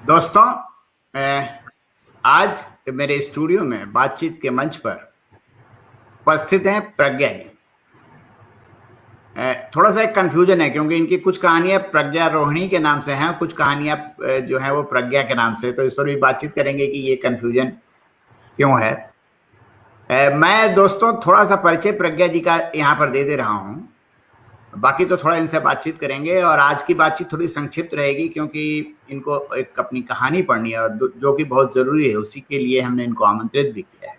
दोस्तों, आज मेरे स्टूडियो में बातचीत के मंच पर उपस्थित हैं प्रज्ञा जी। थोड़ा सा एक कंफ्यूजन है क्योंकि इनकी कुछ कहानियां प्रज्ञा रोहिणी के नाम से हैं, कुछ कहानियां जो हैं वो प्रज्ञा के नाम से, तो इस पर भी बातचीत करेंगे कि ये कंफ्यूजन क्यों है। मैं दोस्तों थोड़ा सा परिचय प्रज्ञा जी का यहाँ पर दे रहा हूँ, बाकी तो थोड़ा इनसे बातचीत करेंगे। और आज की बातचीत थोड़ी संक्षिप्त रहेगी क्योंकि इनको एक अपनी कहानी पढ़नी है और जो कि बहुत जरूरी है, उसी के लिए हमने इनको आमंत्रित भी किया है।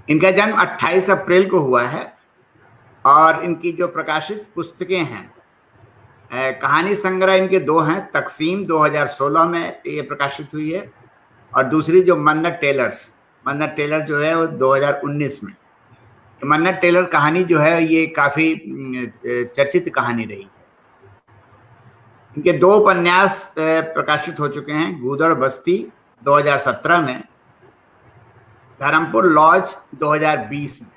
इनका जन्म 28 अप्रैल को हुआ है और इनकी जो प्रकाशित पुस्तकें हैं, कहानी संग्रह इनके दो हैं। तकसीम 2016 में ये प्रकाशित हुई है और दूसरी जो मन्नत टेलर जो है वो 2019 में। मन्नत टेलर कहानी जो है ये काफी चर्चित कहानी रही। इनके 2 उपन्यास प्रकाशित हो चुके हैं। गूदड़ बस्ती 2017 में, धर्मपुर लॉज 2020 में।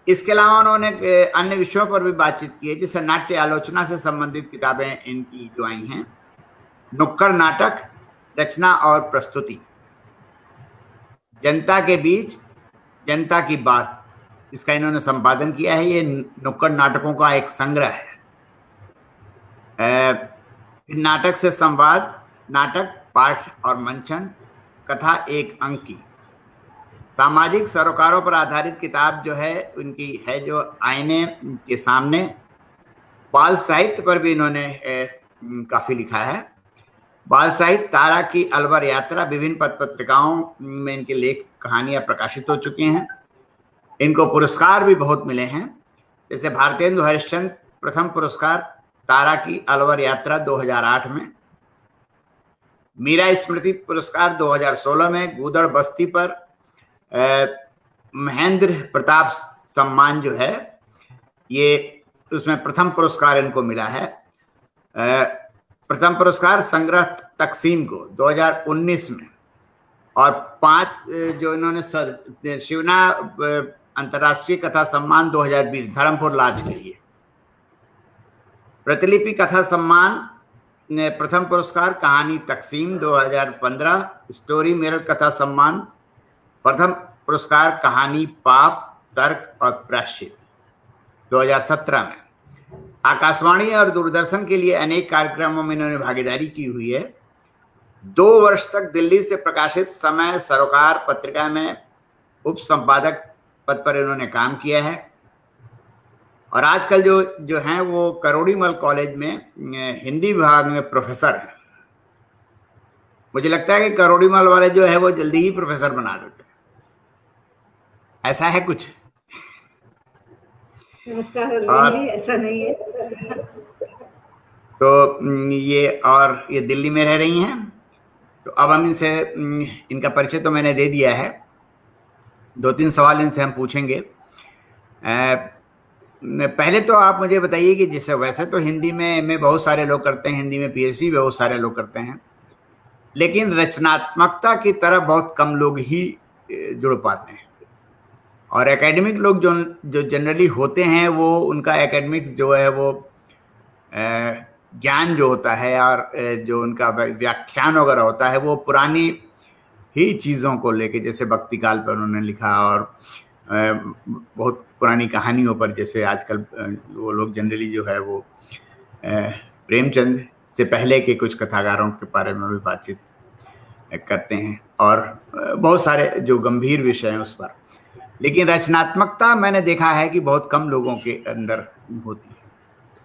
इसके अलावा उन्होंने अन्य विषयों पर भी बातचीत की है, जैसे नाट्य आलोचना से संबंधित किताबें इनकी जो आई हैं, नुक्कड़ नाटक, रचना और प्रस्तुति, जनता के बीच जनता की बात, इसका इन्होंने संपादन किया है। ये नुक्कड़ नाटकों का एक संग्रह है। नाटक से संवाद, नाटक, पाठ और मंचन, कथा एक अंक की, सामाजिक सरोकारों पर आधारित किताब जो है उनकी है जो आईने के सामने। बाल साहित्य पर भी इन्होंने काफी लिखा है। बाल साहित्य, तारा की अलवर यात्रा, विभिन्न पत्र पत्रिकाओं में इनके लेख कहानियां प्रकाशित हो चुके हैं। इनको पुरस्कार भी बहुत मिले हैं, जैसे भारतेंदु हरिश्चंद्र प्रथम पुरस्कार तारा की अलवर यात्रा 2008 में, मीरा स्मृति पुरस्कार 2016 में, गूदड़ बस्ती पर महेंद्र प्रताप सम्मान जो है ये उसमें प्रथम पुरस्कार इनको मिला है। प्रथम पुरस्कार संग्रह तकसीम को 2019 में, और 5 जो इन्होंने शिवना अंतर्राष्ट्रीय कथा सम्मान 2020 धर्मपुर लॉज के लिए, प्रतिलिपि कथा सम्मान प्रथम पुरस्कार कहानी तकसीम 2015, स्टोरी मिरर कथा सम्मान प्रथम पुरस्कार कहानी पाप, तर्क और प्रायश्चित 2017 में। आकाशवाणी और दूरदर्शन के लिए अनेक कार्यक्रमों में इन्होंने भागीदारी की हुई है। 2 वर्ष तक दिल्ली से प्रकाशित समय सरोकार पत्रिका में उप संपादक पद पर इन्होंने काम किया है। और आजकल जो हैं वो करोड़ीमल कॉलेज में हिंदी विभाग में प्रोफेसर हैं। मुझे लगता है कि करोड़ीमल वाले जो है वो जल्दी ही प्रोफेसर बना देते हैं, ऐसा है कुछ? नमस्कार जी, ऐसा नहीं है। तो ये दिल्ली में रह रही हैं। तो अब हम इनसे इनका परिचय तो मैंने दे दिया है, 2-3 सवाल इनसे हम पूछेंगे। पहले तो आप मुझे बताइए कि जैसे वैसे तो हिंदी में एमए बहुत सारे लोग करते हैं, हिंदी में पीएचडी बहुत सारे लोग करते हैं, लेकिन रचनात्मकता की तरफ बहुत कम लोग ही जुड़ पाते हैं। और एकेडमिक लोग जो जनरली होते हैं वो उनका एकेडमिक्स जो है वो ज्ञान जो होता है और जो उनका व्याख्यान वगैरह होता है वो पुरानी ही चीज़ों को लेके, जैसे भक्ति काल पर उन्होंने लिखा और बहुत पुरानी कहानियों पर, जैसे आजकल वो लोग जनरली जो है वो प्रेमचंद से पहले के कुछ कथाकारों के बारे में भी बातचीत करते हैं और बहुत सारे जो गंभीर विषय हैं उस पर। लेकिन रचनात्मकता मैंने देखा है कि बहुत कम लोगों के अंदर होती है।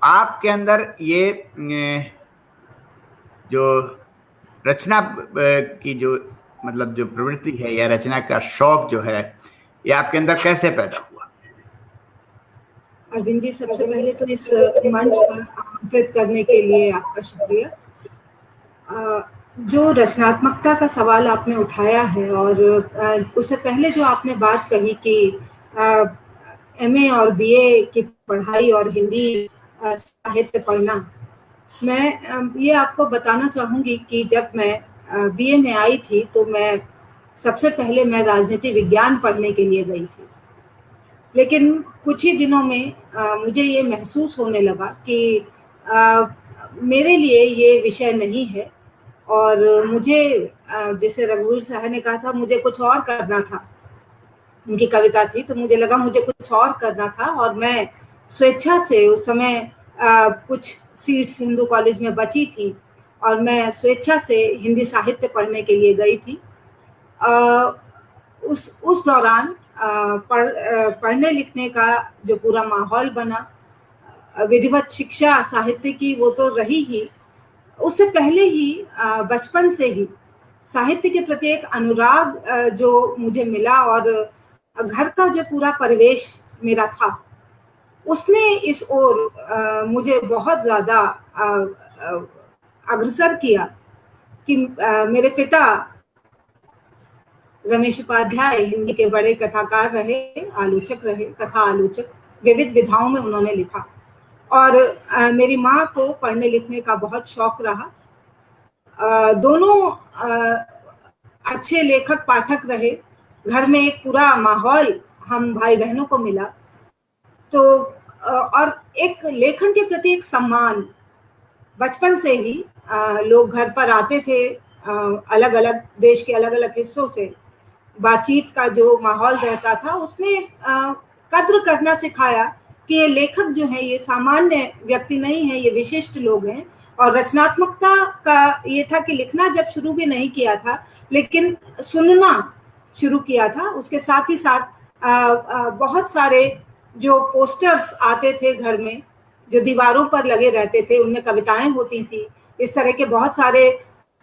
आपके अंदर ये जो रचना की जो मतलब जो प्रवृत्ति है या रचना का शौक जो है, ये आपके अंदर कैसे पैदा हुआ? अरविंद जी, सबसे पहले तो इस मंच पर आमंत्रित करने के लिए आपका शुक्रिया। जो रचनात्मकता का सवाल आपने उठाया है और उससे पहले जो आपने बात कही कि एमए और बीए की पढ़ाई और हिंदी साहित्य पढ़ना, मैं ये आपको बताना चाहूँगी कि जब मैं बीए में आई थी तो मैं सबसे पहले राजनीति विज्ञान पढ़ने के लिए गई थी। लेकिन कुछ ही दिनों में मुझे ये महसूस होने लगा कि मेरे लिए ये विषय नहीं है। और मुझे जैसे रघुवीर साहब ने कहा था, मुझे कुछ और करना था, उनकी कविता थी, तो मुझे लगा मुझे कुछ और करना था और मैं स्वेच्छा से उस समय कुछ सीट्स हिंदू कॉलेज में बची थी और मैं स्वेच्छा से हिंदी साहित्य पढ़ने के लिए गई थी। उस दौरान पढ़ने लिखने का जो पूरा माहौल बना, विधिवत शिक्षा साहित्य की वो तो रही ही, उससे पहले ही बचपन से ही साहित्य के प्रति एक अनुराग जो मुझे मिला और घर का जो पूरा परिवेश मेरा था, उसने इस ओर मुझे बहुत ज्यादा अग्रसर किया कि मेरे पिता रमेश उपाध्याय हिंदी के बड़े कथाकार रहे, आलोचक रहे, कथा आलोचक, विविध विधाओं में उन्होंने लिखा। और मेरी माँ को पढ़ने लिखने का बहुत शौक रहा। दोनों अच्छे लेखक पाठक रहे, घर में एक पूरा माहौल हम भाई बहनों को मिला। तो और एक लेखन के प्रति एक सम्मान, बचपन से ही लोग घर पर आते थे, अलग अलग देश के अलग अलग हिस्सों से, बातचीत का जो माहौल रहता था उसने कद्र करना सिखाया कि ये लेखक जो है ये सामान्य व्यक्ति नहीं है, ये विशिष्ट लोग हैं। और रचनात्मकता का ये था कि लिखना जब शुरू भी नहीं किया था, लेकिन सुनना शुरू किया था। उसके साथ ही साथ बहुत सारे जो पोस्टर्स आते थे घर में, जो दीवारों पर लगे रहते थे, उनमें कविताएं होती थी, इस तरह के बहुत सारे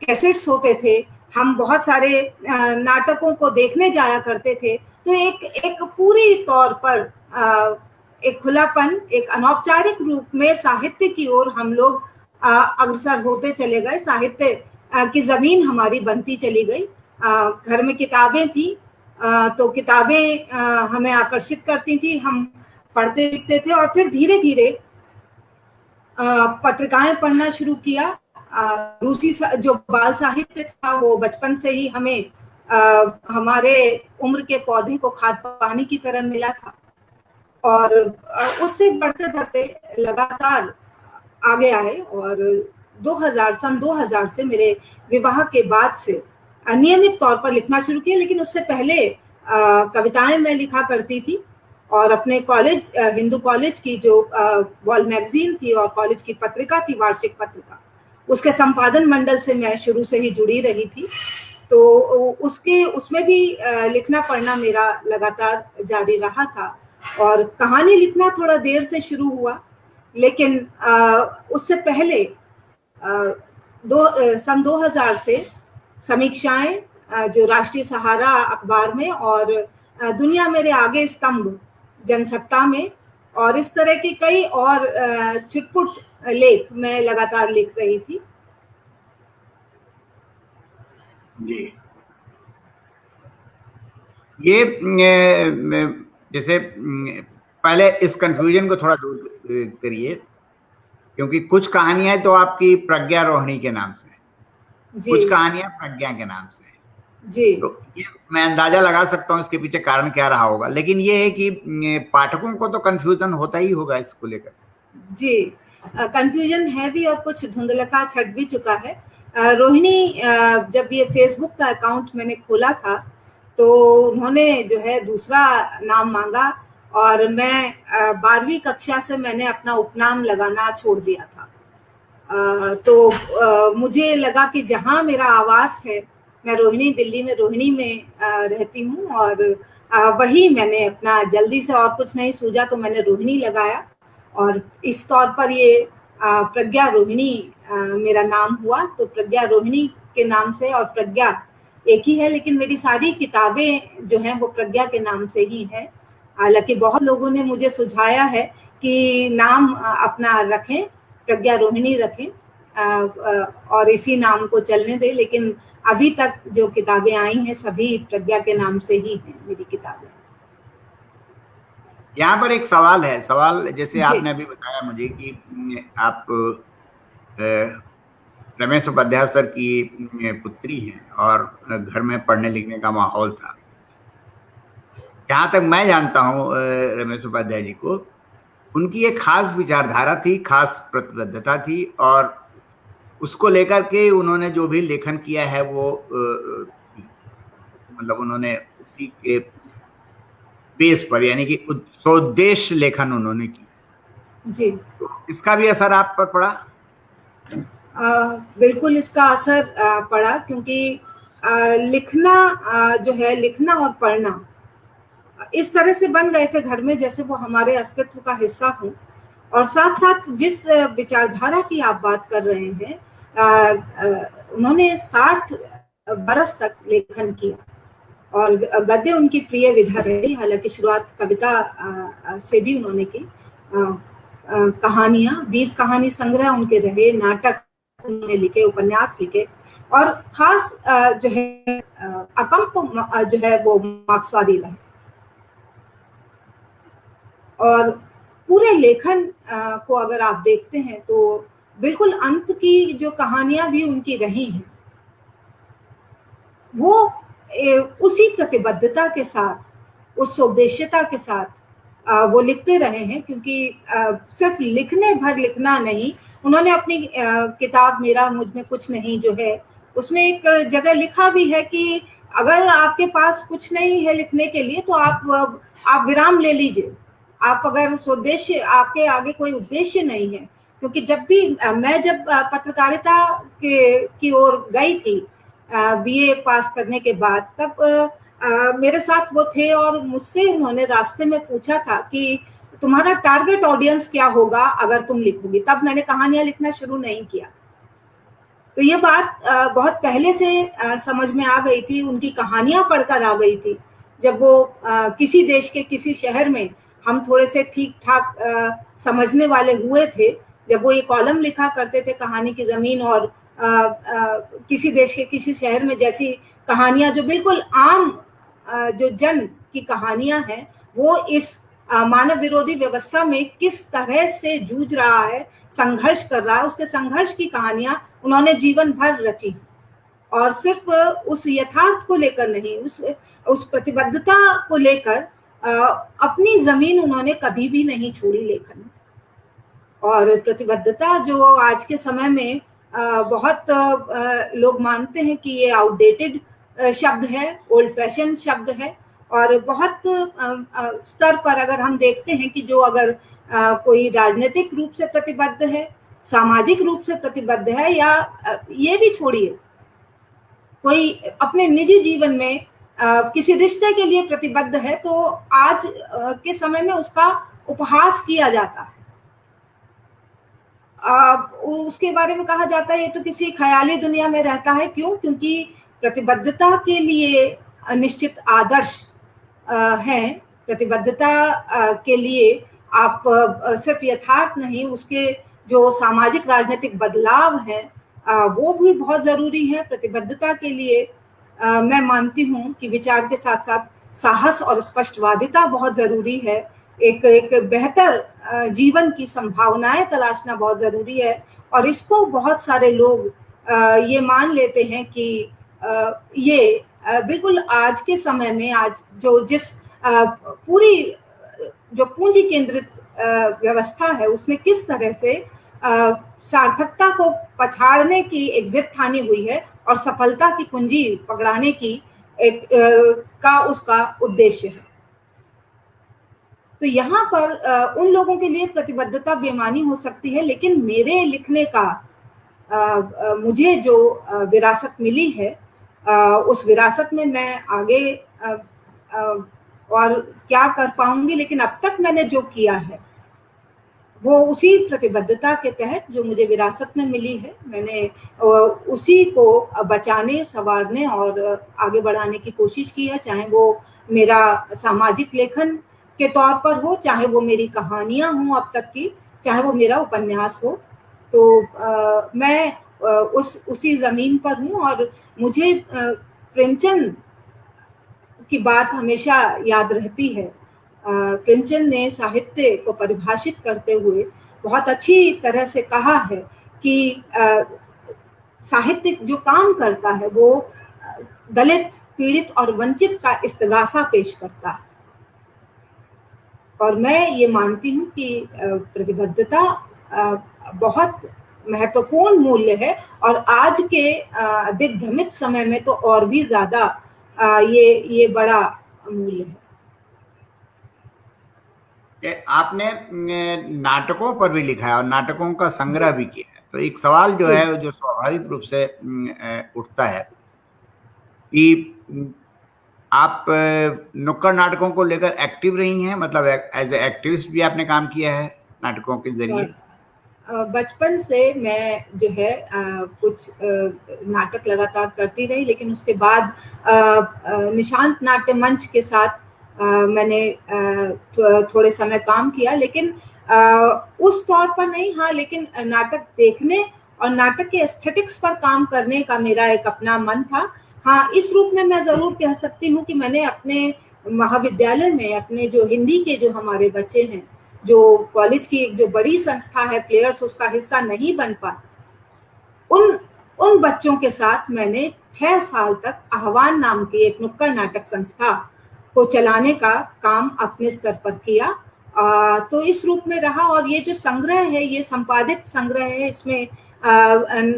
कैसेट्स होते थे, हम बहुत सारे नाटकों को देखने जाया करते थे। तो एक पूरी तौर पर एक खुलापन, एक अनौपचारिक रूप में साहित्य की ओर हम लोग अग्रसर होते चले गए। साहित्य की जमीन हमारी बनती चली गई। घर में किताबें थी, तो किताबें हमें आकर्षित करती थी, हम पढ़ते लिखते थे। और फिर धीरे धीरे पत्रिकाएं पढ़ना शुरू किया। रूसी जो बाल साहित्य था वो बचपन से ही हमें हमारे उम्र के पौधे को खाद पानी की तरह मिला था। और उससे बढ़ते बढ़ते लगातार आगे आए और 2000 से मेरे विवाह के बाद से नियमित तौर पर लिखना शुरू किया। लेकिन उससे पहले कविताएं मैं लिखा करती थी और अपने कॉलेज, हिंदू कॉलेज की जो वॉल मैगजीन थी और कॉलेज की पत्रिका थी, वार्षिक पत्रिका, उसके संपादन मंडल से मैं शुरू से ही जुड़ी रही थी। तो उसमें भी लिखना पढ़ना मेरा लगातार जारी रहा था। और कहानी लिखना थोड़ा देर से शुरू हुआ, लेकिन उससे पहले सन 2000 से समीक्षाएं जो राष्ट्रीय सहारा अखबार में और दुनिया मेरे आगे स्तंभ जनसत्ता में और इस तरह की कई और छुटपुट लेख मैं लगातार लिख रही थी। जी, ये जैसे पहले इस कंफ्यूजन को थोड़ा दूर करिए, क्योंकि कुछ कहानियां तो आपकी प्रज्ञा रोहिणी के नाम से, कुछ कहानियां प्रज्ञा के नाम से जी। तो ये मैं अंदाजा लगा सकता हूँ इसके पीछे कारण क्या रहा होगा, लेकिन ये है कि पाठकों को तो कंफ्यूजन होता ही होगा इसको लेकर। जी, कंफ्यूजन है भी और कुछ धुंधलका छट भी चुका है। रोहिणी, जब ये फेसबुक का अकाउंट मैंने खोला था तो उन्होंने जो है दूसरा नाम मांगा और मैं 12वीं कक्षा से मैंने अपना उपनाम लगाना छोड़ दिया था। तो मुझे लगा कि जहाँ मेरा आवास है, मैं रोहिणी, दिल्ली में रोहिणी में रहती हूँ और वही मैंने अपना जल्दी से, और कुछ नहीं सूझा तो मैंने रोहिणी लगाया और इस तौर पर ये प्रज्ञा रोहिणी मेरा नाम हुआ। तो प्रज्ञा रोहिणी के नाम से, और प्रज्ञा एक ही है, लेकिन मेरी सारी किताबें जो हैं वो प्रज्ञा के नाम से ही हैं। हालांकि बहुत लोगों ने मुझे सुझाया है कि नाम अपना रखें, प्रज्ञा रोहिणी रखें और इसी नाम को चलने दें, लेकिन अभी तक जो किताबें आई हैं सभी प्रज्ञा के नाम से ही हैं मेरी किताबें। यहाँ पर एक सवाल है, सवाल जैसे आपने अभी बताया मुझे कि आप रमेश उपाध्याय सर की पुत्री हैं और घर में पढ़ने लिखने का माहौल था। जहाँ तक मैं जानता हूँ रमेश उपाध्याय जी को, उनकी एक खास विचारधारा थी, खास प्रतिबद्धता थी, और उसको लेकर के उन्होंने जो भी लेखन किया है वो मतलब उन्होंने उसी के बेस पर, यानी कि स्वदेश लेखन उन्होंने की जी। तो इसका भी असर आप पर पड़ा? बिल्कुल इसका असर पड़ा, क्योंकि लिखना जो है, लिखना और पढ़ना इस तरह से बन गए थे घर में जैसे वो हमारे अस्तित्व का हिस्सा हो। और साथ साथ जिस विचारधारा की आप बात कर रहे हैं, उन्होंने 60 बरस तक लेखन किया और गद्य उनकी प्रिय विधा रही। हालांकि शुरुआत कविता से भी उन्होंने की। कहानियां, 20 कहानी संग्रह उनके रहे, नाटक उन्होंने लिखे, उपन्यास लिखे, और खास जो है अकंप जो है वो मार्क्सवादी रहे। और पूरे लेखन को अगर आप देखते हैं तो बिल्कुल अंत की जो कहानियां भी उनकी रही हैं, वो उसी प्रतिबद्धता के साथ, उस उद्देश्यता के साथ वो लिखते रहे हैं। क्योंकि सिर्फ लिखने भर लिखना नहीं, उन्होंने अपनी किताब मेरा मुझ में कुछ नहीं जो है, उसमें एक जगह लिखा भी है कि अगर आपके पास कुछ नहीं है लिखने के लिए तो आप विराम ले लीजिए। आप अगर उद्देश्य, आपके आगे कोई उद्देश्य नहीं है। क्योंकि जब भी मैं जब पत्रकारिता की ओर गई थी बीए पास करने के बाद, तब मेरे साथ वो थे और मुझसे उन्होंने रास्ते में पूछा था कि तुम्हारा टारगेट ऑडियंस क्या होगा अगर तुम लिखोगी। तब मैंने कहानियां लिखना शुरू नहीं किया। तो ये बात बहुत पहले से समझ में आ गई थी, उनकी कहानियां पढ़कर आ गई थी। जब वो किसी देश के किसी शहर में, हम थोड़े से ठीक ठाक समझने वाले हुए थे, जब वो ये कॉलम लिखा करते थे कहानी की जमीन, और किसी देश के किसी शहर में जैसी कहानियां जो बिल्कुल आम जो जन की कहानियां हैं, वो इस मानव विरोधी व्यवस्था में किस तरह से जूझ रहा है, संघर्ष कर रहा है, उसके संघर्ष की कहानियां उन्होंने जीवन भर रची। और सिर्फ उस यथार्थ को लेकर नहीं, उस प्रतिबद्धता को लेकर अपनी जमीन उन्होंने कभी भी नहीं छोड़ी लेखन। और प्रतिबद्धता जो आज के समय में बहुत लोग मानते हैं कि ये आउटडेटेड शब्द है, ओल्ड फैशन शब्द है। और बहुत स्तर पर अगर हम देखते हैं कि जो अगर कोई राजनीतिक रूप से प्रतिबद्ध है, सामाजिक रूप से प्रतिबद्ध है, या ये भी छोड़िए, कोई अपने निजी जीवन में किसी रिश्ते के लिए प्रतिबद्ध है, तो आज के समय में उसका उपहास किया जाता है। उसके बारे में कहा जाता है ये तो किसी ख्याली दुनिया में रहता है। क्यों? क्योंकि प्रतिबद्धता के लिए निश्चित आदर्श हैं। प्रतिबद्धता के लिए आप सिर्फ यथार्थ नहीं, उसके जो सामाजिक राजनीतिक बदलाव हैं वो भी बहुत जरूरी है। प्रतिबद्धता के लिए मैं मानती हूँ कि विचार के साथ साथ साहस और स्पष्टवादिता बहुत जरूरी है। एक बेहतर जीवन की संभावनाएं तलाशना बहुत जरूरी है। और इसको बहुत सारे लोग ये मान लेते हैं कि ये बिल्कुल आज के समय में, आज जो जिस पूरी जो पूंजी केंद्रित व्यवस्था है, उसमें किस तरह से सार्थकता को पछाड़ने की एक जिद ठानी हुई है और सफलता की कुंजी पकड़ाने की एक का उसका उद्देश्य है। तो यहाँ पर उन लोगों के लिए प्रतिबद्धता बेमानी हो सकती है, लेकिन मेरे लिखने का मुझे जो विरासत मिली है, उस विरासत में मैं आगे और क्या कर पाऊंगी, लेकिन अब तक मैंने जो किया है वो उसी प्रतिबद्धता के तहत जो मुझे विरासत में मिली है, मैंने उसी को बचाने, संवारने और आगे बढ़ाने की कोशिश की है। चाहे वो मेरा सामाजिक लेखन के तौर पर हो, चाहे वो मेरी कहानियां हों अब तक की, चाहे वो मेरा उपन्यास हो, तो मैं उसी जमीन पर हूँ। और मुझे प्रेमचंद की बात हमेशा याद रहती है। प्रेमचंद ने साहित्य को परिभाषित करते हुए बहुत अच्छी तरह से कहा है कि साहित्य जो काम करता है वो दलित, पीड़ित और वंचित का इस्तिगासा पेश करता है। और मैं ये मानती हूँ कि प्रतिबद्धता बहुत महत्वपूर्ण मूल्य है, और आज के दिग्भ्रमित समय में तो और भी ज्यादा ये बड़ा मूल्य है। आपने नाटकों पर भी लिखा है और नाटकों का संग्रह भी किया है, तो एक सवाल जो है जो स्वाभाविक रूप से उठता है कि आप नुक्कड़ नाटकों को लेकर एक्टिव रही हैं, मतलब एज ए एक्टिविस्ट भी आपने काम किया है नाटकों के जरिए? बचपन से मैं जो है कुछ नाटक लगातार करती रही, लेकिन उसके बाद निशांत नाट्य मंच के साथ मैंने थोड़े समय काम किया, लेकिन उस तौर पर नहीं, हाँ, लेकिन नाटक देखने और नाटक के एस्थेटिक्स पर काम करने का मेरा एक अपना मन था। हाँ, इस रूप में मैं जरूर कह सकती हूँ कि मैंने अपने महाविद्यालय में अपने जो हिंदी के जो हमारे बच्चे हैं, जो कॉलेज की एक जो बड़ी संस्था है प्लेयर्स, उसका हिस्सा नहीं बन पाए, उन बच्चों के साथ मैंने 6 साल तक आह्वान नाम की एक नुक्कड़ नाटक संस्था को चलाने का काम अपने स्तर पर किया। तो इस रूप में रहा, और ये जो संग्रह है ये संपादित संग्रह है, इसमें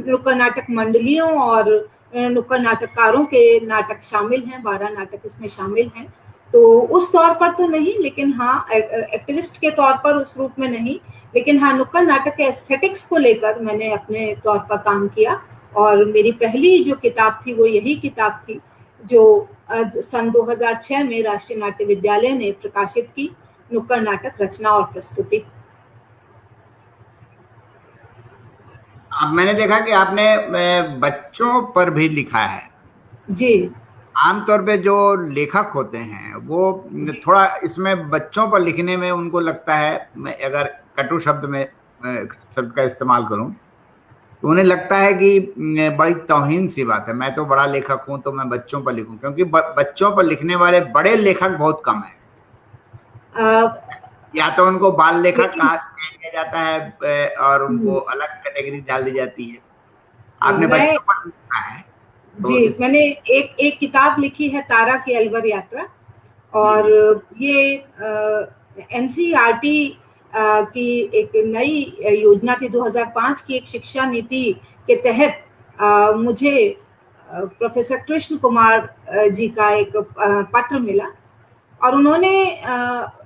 नुक्कड़ नाटक मंडलियों और नुक्कड़ नाटककारों के नाटक शामिल हैं, 12 नाटक इसमें शामिल हैं। तो उस तौर पर तो नहीं, लेकिन हाँ एक्टिविस्ट के तौर पर उस रूप में नहीं, लेकिन हाँ नुक्कड़ नाटक के एस्थेटिक्स को लेकर मैंने अपने तौर पर काम किया। और मेरी पहली जो किताब थी वो यही किताब थी जो सन 2006 में राष्ट्रीय नाट्य विद्यालय ने प्रकाशित की, नुक्कड़ नाटक रचना और प्रस्तुति। अब मैंने देखा कि आपने बच्चों पर भी लिखा है। जी। आमतौर पे जो लेखक होते हैं वो थोड़ा इसमें बच्चों पर लिखने में उनको लगता है, मैं अगर कटु शब्द का इस्तेमाल करूं तो उन्हें लगता है कि बड़ी तौहीन सी बात है, मैं तो बड़ा लेखक हूं तो मैं बच्चों पर लिखूं, क्योंकि बच्चों पर लिखने वाले बड़े लेखक बहुत कम है। या तो उनको बाल लेखक कहा जाता है और उनको अलग कैटेगरी डाल दी जाती है। आपने बच्चों पर लिखा है जी, मैंने एक किताब लिखी है, तारा की अलवर यात्रा, और ये एनसीईआरटी की एक नई योजना थी, 2005 की एक शिक्षा नीति के तहत मुझे प्रोफेसर कृष्ण कुमार जी का एक पत्र मिला, और उन्होंने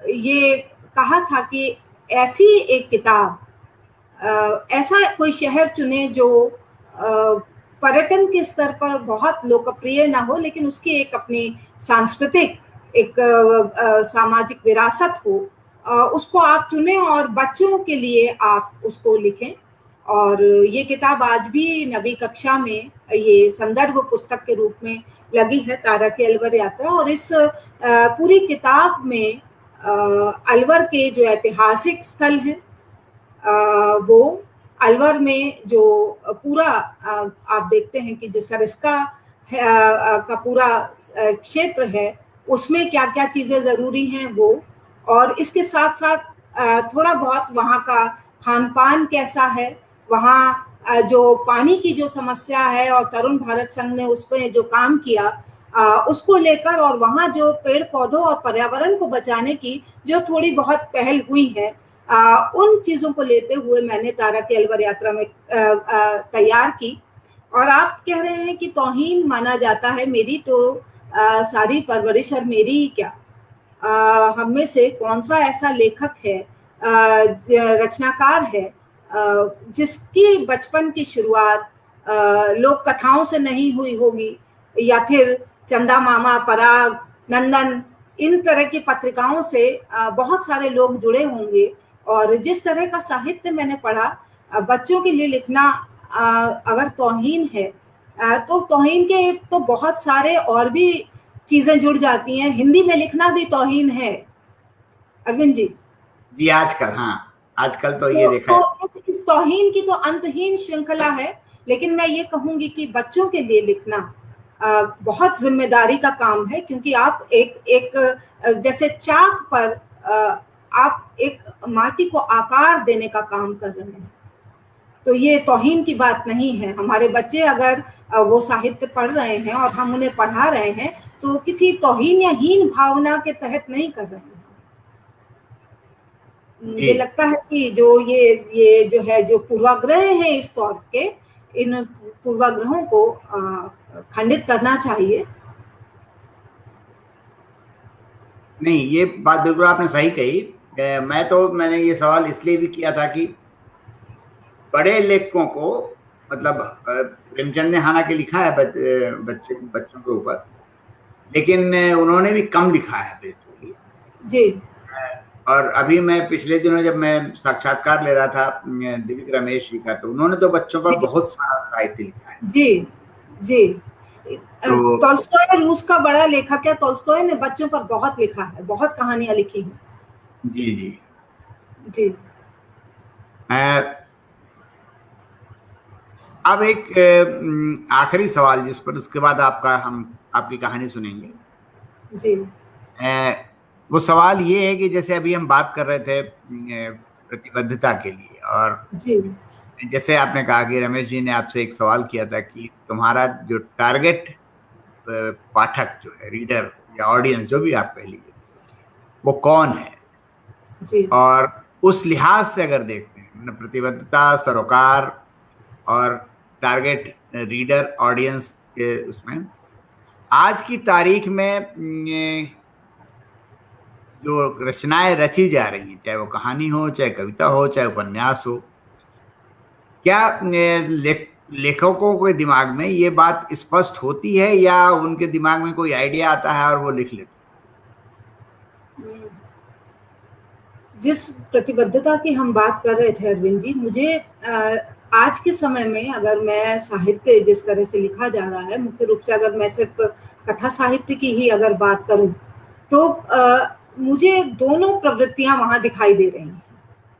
ये कहा था कि ऐसी एक किताब, ऐसा कोई शहर चुने जो पर्यटन के स्तर पर बहुत लोकप्रिय ना हो, लेकिन उसकी एक अपनी सांस्कृतिक एक सामाजिक विरासत हो, उसको आप चुनें और बच्चों के लिए आप उसको लिखें। और ये किताब आज भी नवी कक्षा में ये संदर्भ पुस्तक के रूप में लगी है, तारा की अलवर यात्रा। और इस पूरी किताब में अलवर के जो ऐतिहासिक स्थल हैं, वो अलवर में जो पूरा आप देखते हैं कि जो सरिस्का का पूरा क्षेत्र है उसमें क्या क्या चीजें जरूरी हैं वो, और इसके साथ साथ थोड़ा बहुत वहाँ का खान पान कैसा है, वहाँ जो पानी की जो समस्या है और तरुण भारत संघ ने उस पर जो काम किया उसको लेकर, और वहाँ जो पेड़ पौधों और पर्यावरण को बचाने की जो थोड़ी बहुत पहल हुई है, उन चीजों को लेते हुए मैंने तारा की अलवर यात्रा में तैयार की। और आप कह रहे हैं कि तौहीन माना जाता है, मेरी तो सारी परवरिश और मेरी ही क्या, हम में से कौन सा ऐसा लेखक है, रचनाकार है, जिसकी बचपन की शुरुआत लोक कथाओं से नहीं हुई होगी, या फिर चंदा मामा, पराग, नंदन, इन तरह की पत्रिकाओं से बहुत सारे लोग जुड़े होंगे। और जिस तरह का साहित्य मैंने पढ़ा, बच्चों के लिए लिखना अगर तौहीन है तो तौहीन के तो बहुत सारे और भी चीजें जुड़ जाती हैं। हिंदी में लिखना भी तौहीन है अरविंद जी। जी आजकल, हाँ आजकल तो ये देखा तो इस तौहीन की तो अंतहीन श्रृंखला है, लेकिन मैं ये कहूंगी कि बच्चों के लिए लिखना बहुत जिम्मेदारी का काम है, क्योंकि आप एक जैसे चाक पर आप एक माटी को आकार देने का काम कर रहे हैं। तो ये तौहीन की बात नहीं है। हमारे बच्चे अगर वो साहित्य पढ़ रहे हैं और हम उन्हें पढ़ा रहे हैं तो किसी तौहीन या हीन भावना के तहत नहीं कर रहे हैं। मुझे लगता है कि जो ये जो है, जो पूर्वाग्रह है इस तौर के, इन पूर्वाग्रहों को खंडित करना चाहिए। नहीं, ये बात बिल्कुल आपने सही कही। मैंने ये सवाल इसलिए भी किया था कि बड़े लेखकों को, मतलब प्रेमचंद ने हालांकि लिखा है बच्चों के ऊपर, लेकिन उन्होंने भी कम लिखा है बेसिकली जी। और अभी मैं पिछले दिनों जब मैं साक्षात्कार ले रहा था दिव्य रमेश जी का, तो उन्होंने तो बच्चों पर बहुत सारा साहित्य लिखा है। जी जी। टॉल्स्टॉय रूस का बड़ा लेखक है। टॉल्स्टॉय ने बच्चों पर बहुत लिखा है, बहुत कहानियां लिखी हैं। जी जी जी। अब एक आखिरी सवाल जिस पर उसके बाद आपकी कहानी सुनेंगे। जी। वो सवाल ये है कि जैसे अभी हम बात कर रहे थे प्रतिबद्धता के लिए, और जी। जैसे आपने कहा कि रमेश जी ने आपसे एक सवाल किया था कि तुम्हारा जो टारगेट पाठक जो है, रीडर या ऑडियंस, जो भी आप कह लीजिए, वो कौन है। जी। और उस लिहाज से अगर देखते हैं प्रतिबद्धता, सरोकार और टारगेट रीडर ऑडियंस के उसमें आज की तारीख में जो रचनाएं रची जा रही हैं, चाहे वो कहानी हो, चाहे कविता हो, चाहे उपन्यास हो, क्या लेखकों के दिमाग में ये बात स्पष्ट होती है या उनके दिमाग में कोई आइडिया आता है और वो लिख लेते? जिस प्रतिबद्धता की हम बात कर रहे थे अरविंद जी, मुझे आज के समय में अगर मैं साहित्य जिस तरह से लिखा जा रहा है, मुख्य रूप से अगर मैं सिर्फ कथा साहित्य की ही अगर बात करूं, तो मुझे दोनों प्रवृत्तियां वहां दिखाई दे रही हैं।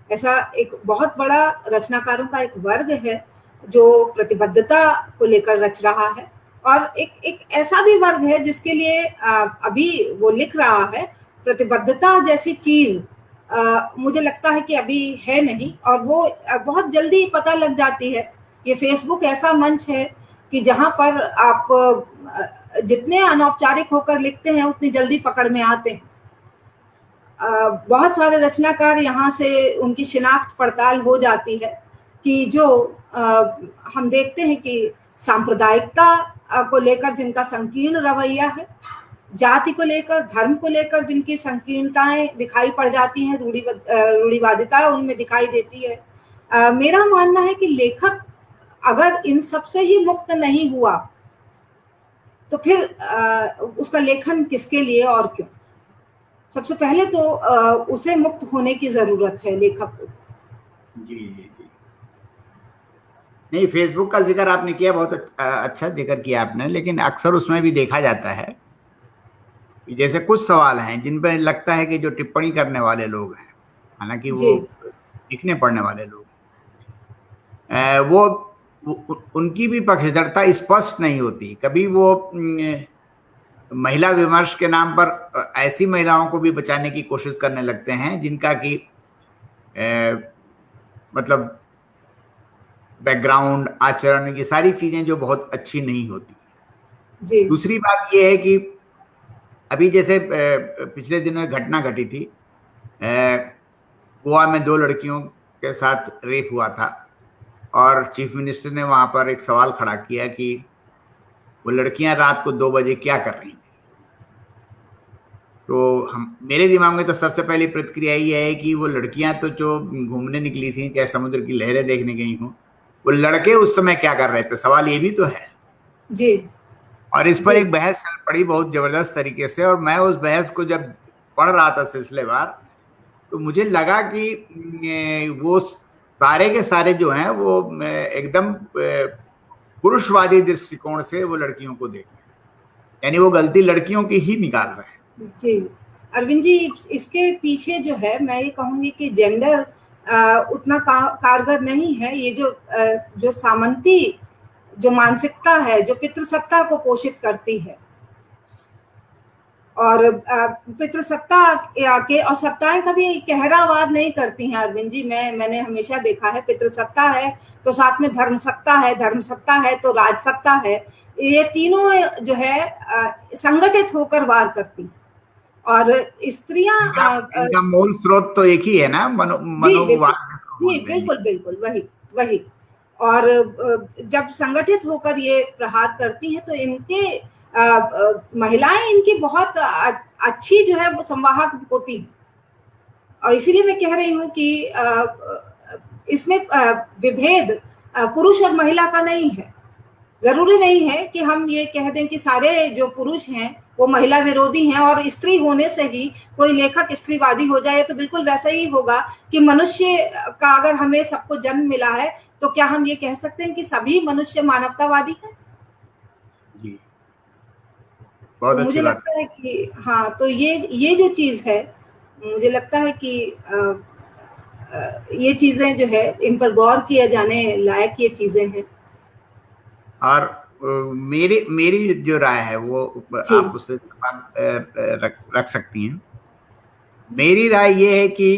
ऐसा एक बहुत बड़ा रचनाकारों का एक वर्ग है जो प्रतिबद्धता को लेकर रच रहा है, और एक ऐसा भी वर्ग है जिसके लिए अभी वो लिख रहा है। प्रतिबद्धता जैसी चीज मुझे लगता है कि अभी है नहीं, और वो बहुत जल्दी पता लग जाती है। ये फेसबुक ऐसा मंच है कि जहां पर आप जितने अनौपचारिक होकर लिखते हैं उतनी जल्दी पकड़ में आते हैं। बहुत सारे रचनाकार यहाँ से उनकी शिनाख्त पड़ताल हो जाती है कि जो हम देखते हैं कि सांप्रदायिकता को लेकर जिनका संकीर्ण रवैया है, जाति को लेकर, धर्म को लेकर जिनकी संकीर्णताएं दिखाई पड़ जाती हैं, रूढ़िवादिता उनमें दिखाई देती है। मेरा मानना है कि लेखक अगर इन सब से ही मुक्त नहीं हुआ तो फिर उसका लेखन किसके लिए और क्यों? सबसे पहले तो उसे मुक्त होने की जरूरत है लेखक को। जी जी जी। नहीं, फेसबुक का जिक्र आपने किया, बहुत अच्छा जिक्र किया आपने, लेकिन अक्सर उसमें भी देखा जाता है जैसे कुछ सवाल हैं जिन पर लगता है कि जो टिप्पणी करने वाले लोग हैं, हालांकि वो लिखने पढ़ने वाले लोग, वो उनकी भी पक्षधरता स्पष्ट नहीं होती। कभी वो महिला विमर्श के नाम पर ऐसी महिलाओं को भी बचाने की कोशिश करने लगते हैं जिनका कि मतलब बैकग्राउंड, आचरण, ये सारी चीजें जो बहुत अच्छी नहीं होती। जी। दूसरी बात ये है कि अभी जैसे पिछले दिनों घटना घटी थी, गोवा में 2 लड़कियों के साथ रेप हुआ था, और चीफ मिनिस्टर ने वहां पर एक सवाल खड़ा किया कि वो लड़कियां रात को 2 बजे क्या कर रही थी। तो मेरे दिमाग में तो सबसे पहली प्रतिक्रिया ये है कि वो लड़कियां तो जो घूमने निकली थी, चाहे समुद्र की लहरें देखने गई हों, वो लड़के उस समय क्या कर रहे थे, सवाल ये भी तो है। जी। और इस पर एक बहस चल पड़ी बहुत जबरदस्त तरीके से, और मैं उस बहस को जब पढ़ रहा था सिलसिलेवार, तो मुझे लगा कि वो सारे के सारे जो हैं वो एकदम पुरुषवादी दृष्टिकोण से वो लड़कियों को देख रहे हैं, यानी वो गलती लड़कियों की ही निकाल रहे हैं। जी अरविंद जी, इसके पीछे जो है मैं ये कहूंगी कि जेंडर उतना कारगर नहीं है। ये जो सामंती जो मानसिकता है, जो पितृसत्ता को पोषित करती है, और पितृसत्ता के और सत्ताएं कभी गहरावाद नहीं करती हैं अरविंद जी। मैंने हमेशा देखा है, पितृसत्ता है तो साथ में धर्मसत्ता है, धर्मसत्ता है तो राजसत्ता है। ये तीनों जो है संगठित होकर वार करती। और स्त्रियां इनका मूल स्रोत तो एक ही है ना, मनोवाद जिसको जी बोलते हैं। बिल्कुल बिल्कुल वही। और जब संगठित होकर ये प्रहार करती हैं तो इनके महिलाएं इनकी बहुत अच्छी जो है वो संवाहक होती हैं। और इसीलिए मैं कह रही हूँ कि इसमें विभेद पुरुष और महिला का नहीं है। जरूरी नहीं है कि हम ये कह दें कि सारे जो पुरुष हैं वो महिला विरोधी हैं और स्त्री होने से ही कोई लेखक स्त्रीवादी हो जाए। तो बिल्कुल वैसा ही होगा कि मनुष्य का अगर हमें सबको जन्म मिला है तो क्या हम ये कह सकते हैं कि सभी मनुष्य मानवतावादी हैं? जी, बहुत तो अच्छी मुझे बात लगता है कि हाँ, तो ये जो चीज है, मुझे लगता है कि ये चीजें जो है इन पर गौर किया जाने लायक ये चीजें हैं। और मेरी मेरी जो राय है वो आप उससे रख सकती हैं। मेरी राय ये है कि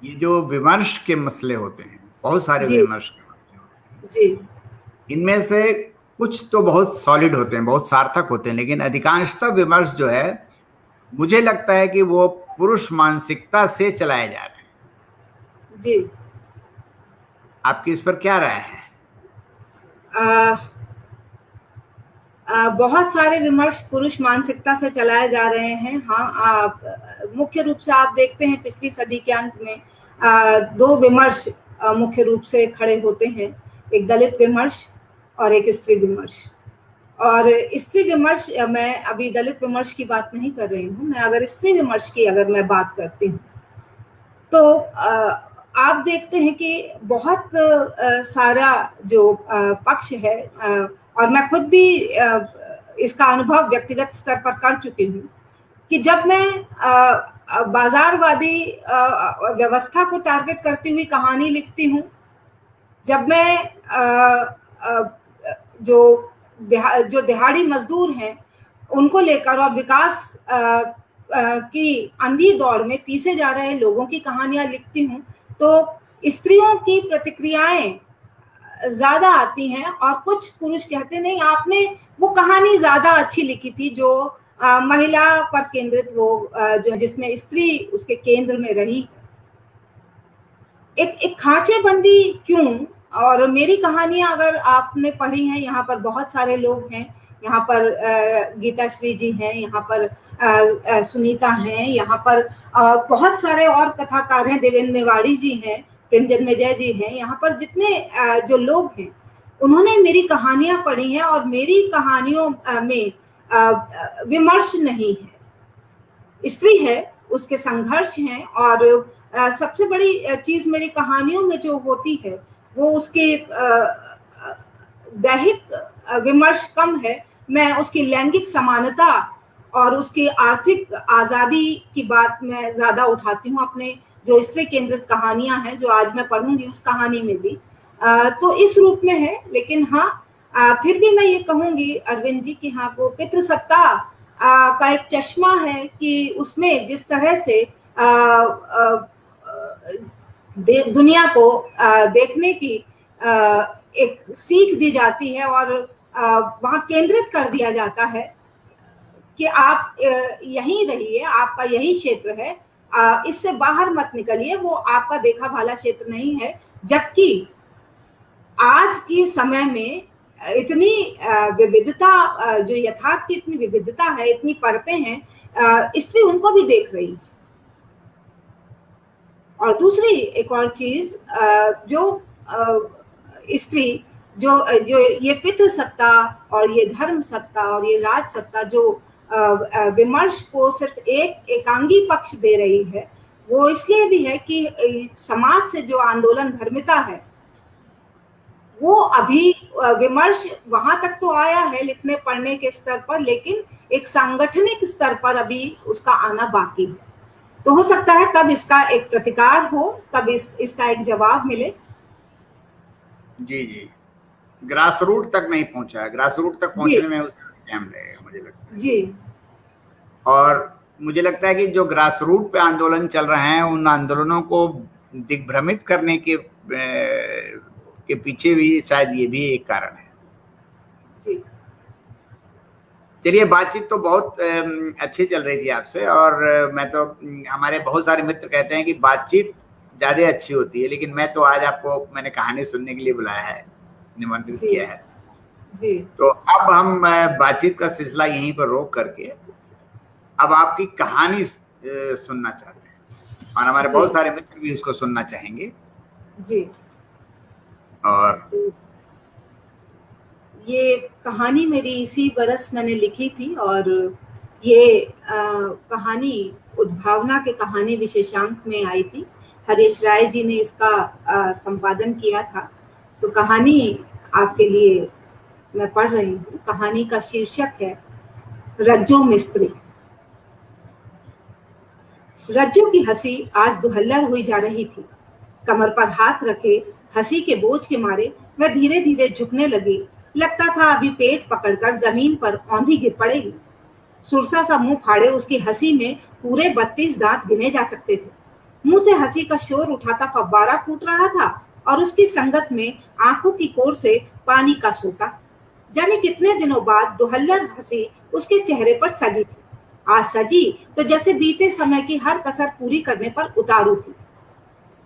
ये जो विमर्श के मसले होते हैं, बहुत सारे जी विमर्श के मसले होते हैं, जी इनमें से कुछ तो बहुत सॉलिड होते हैं, बहुत सार्थक होते हैं, लेकिन अधिकांशतः विमर्श जो है मुझे लगता है कि वो पुरुष मानसिकता से चलाए जा रहे हैं। जी। आपकी इस पर क्या राय है? बहुत सारे विमर्श पुरुष मानसिकता से चलाए जा रहे हैं। हाँ, मुख्य रूप से आप देखते हैं पिछली सदी के अंत में दो विमर्श मुख्य रूप से खड़े होते हैं, एक दलित विमर्श और एक स्त्री विमर्श। और स्त्री विमर्श, मैं अभी दलित विमर्श की बात नहीं कर रही हूँ, मैं अगर स्त्री विमर्श की अगर मैं बात करती हूँ तो आप देखते हैं कि बहुत सारा जो पक्ष है, और मैं खुद भी इसका अनुभव व्यक्तिगत स्तर पर कर चुकी हूँ कि जब मैं बाजारवादी व्यवस्था को टारगेट करती हुई कहानी लिखती हूँ, जब मैं जो दिहाड़ी मजदूर हैं उनको लेकर और विकास की अंधी दौड़ में पीछे जा रहे लोगों की कहानियां लिखती हूँ, तो स्त्रियों की प्रतिक्रियाएं ज्यादा आती हैं और कुछ पुरुष कहते नहीं, आपने वो कहानी ज्यादा अच्छी लिखी थी जो महिला पर केंद्रित, वो जो जिसमें स्त्री उसके केंद्र में रही। एक खांचेबंदी क्यों? और मेरी कहानियां अगर आपने पढ़ी हैं, यहाँ पर बहुत सारे लोग हैं, यहाँ पर गीता श्री जी हैं, यहाँ पर सुनीता हैं, यहाँ पर बहुत सारे और कथाकार हैं, देवेंद्र मेवाड़ी जी हैं, प्रेमजन्मेजय जी हैं, यहाँ पर जितने जो लोग हैं उन्होंने मेरी कहानियां पढ़ी हैं और मेरी कहानियों में विमर्श नहीं है, स्त्री है, उसके संघर्ष हैं। और सबसे बड़ी चीज मेरी कहानियों में जो होती है वो उसके दैहिक विमर्श कम है, मैं उसकी लैंगिक समानता और उसकी आर्थिक आजादी की बात मैं ज्यादा उठाती हूँ अपने जो स्त्री केंद्रित कहानियां हैं जो आज मैं पढ़ूंगी उस कहानी में भी। तो इस रूप में है। लेकिन हाँ, फिर भी मैं ये कहूंगी अरविंद जी कि हाँ, वो पितृसत्ता का एक चश्मा है कि उसमें जिस तरह से दुनिया को देखने की एक सीख दी जाती है और वहां केंद्रित कर दिया जाता है कि आप यहीं रहिए, आपका यही क्षेत्र है, इससे बाहर मत निकलिए, वो आपका देखा भाला क्षेत्र नहीं है। जबकि आज के समय में इतनी विविधता, जो यथार्थ की इतनी विविधता है, इतनी परतें हैं, स्त्री उनको भी देख रही है। और दूसरी एक और चीज, जो स्त्री जो ये पितृ सत्ता और ये धर्म सत्ता और ये राज सत्ता जो विमर्श को सिर्फ एक एकांगी पक्ष दे रही है, वो इसलिए भी है कि समाज से जो आंदोलन धर्मिता है वो अभी विमर्श वहां तक तो आया है लिखने पढ़ने के स्तर पर, लेकिन एक सांगठनिक स्तर पर अभी उसका आना बाकी है। तो हो सकता है तब इसका एक प्रतिकार हो, तब इसका एक जवाब मिले। जी जी, ग्रास रूट तक नहीं पहुंचा है, ग्रास रूट तक पहुंचने में उसका टाइम लगेगा मुझे लगता है जी। और मुझे लगता है कि जो ग्रास रूट पे आंदोलन चल रहे हैं उन आंदोलनों को दिग्भ्रमित करने के पीछे भी शायद ये भी एक कारण है। जी। चलिए, बातचीत तो बहुत अच्छी चल रही थी आपसे, और मैं तो, हमारे बहुत सारे मित्र कहते हैं कि बातचीत ज्यादा अच्छी होती है, लेकिन मैं तो आज आपको, मैंने कहानी सुनने के लिए बुलाया है, निमंत्रित किया है जी। तो अब हम बातचीत का सिलसिला यहीं पर रोक करके अब आपकी कहानी सुनना चाहते हैं, और हमारे बहुत सारे मित्र भी उसको सुनना चाहेंगे जी। और ये कहानी मेरी इसी बरस मैंने लिखी थी, और ये कहानी उद्भावना के कहानी विशेषांक में आई थी। हरीश राय जी ने इसका संपादन किया था। तो कहानी आपके लिए मैं पढ़ रही हूँ। कहानी का शीर्षक है रज्जो मिस्त्री। रज्जो की हंसी आज दुहल्लर हुई जा रही थी। कमर पर हाथ रखे हंसी के बोझ के मारे वह धीरे धीरे झुकने लगी। लगता था अभी पेट पकड़कर जमीन पर औंधी गिर पड़ेगी। सुरसा सा मुंह फाड़े उसकी हंसी में पूरे 32 दांत गिने जा सकते थे। मुंह से हंसी का शोर उठाता फव्वारा फूट रहा था, और उसकी संगत में आंखों की कोर से पानी का सोता। जाने कितने दिनों बाद दुहल्लर हंसी उसके चेहरे पर सजी थी। आज सजी तो जैसे बीते समय की हर कसर पूरी करने पर उतारू थी।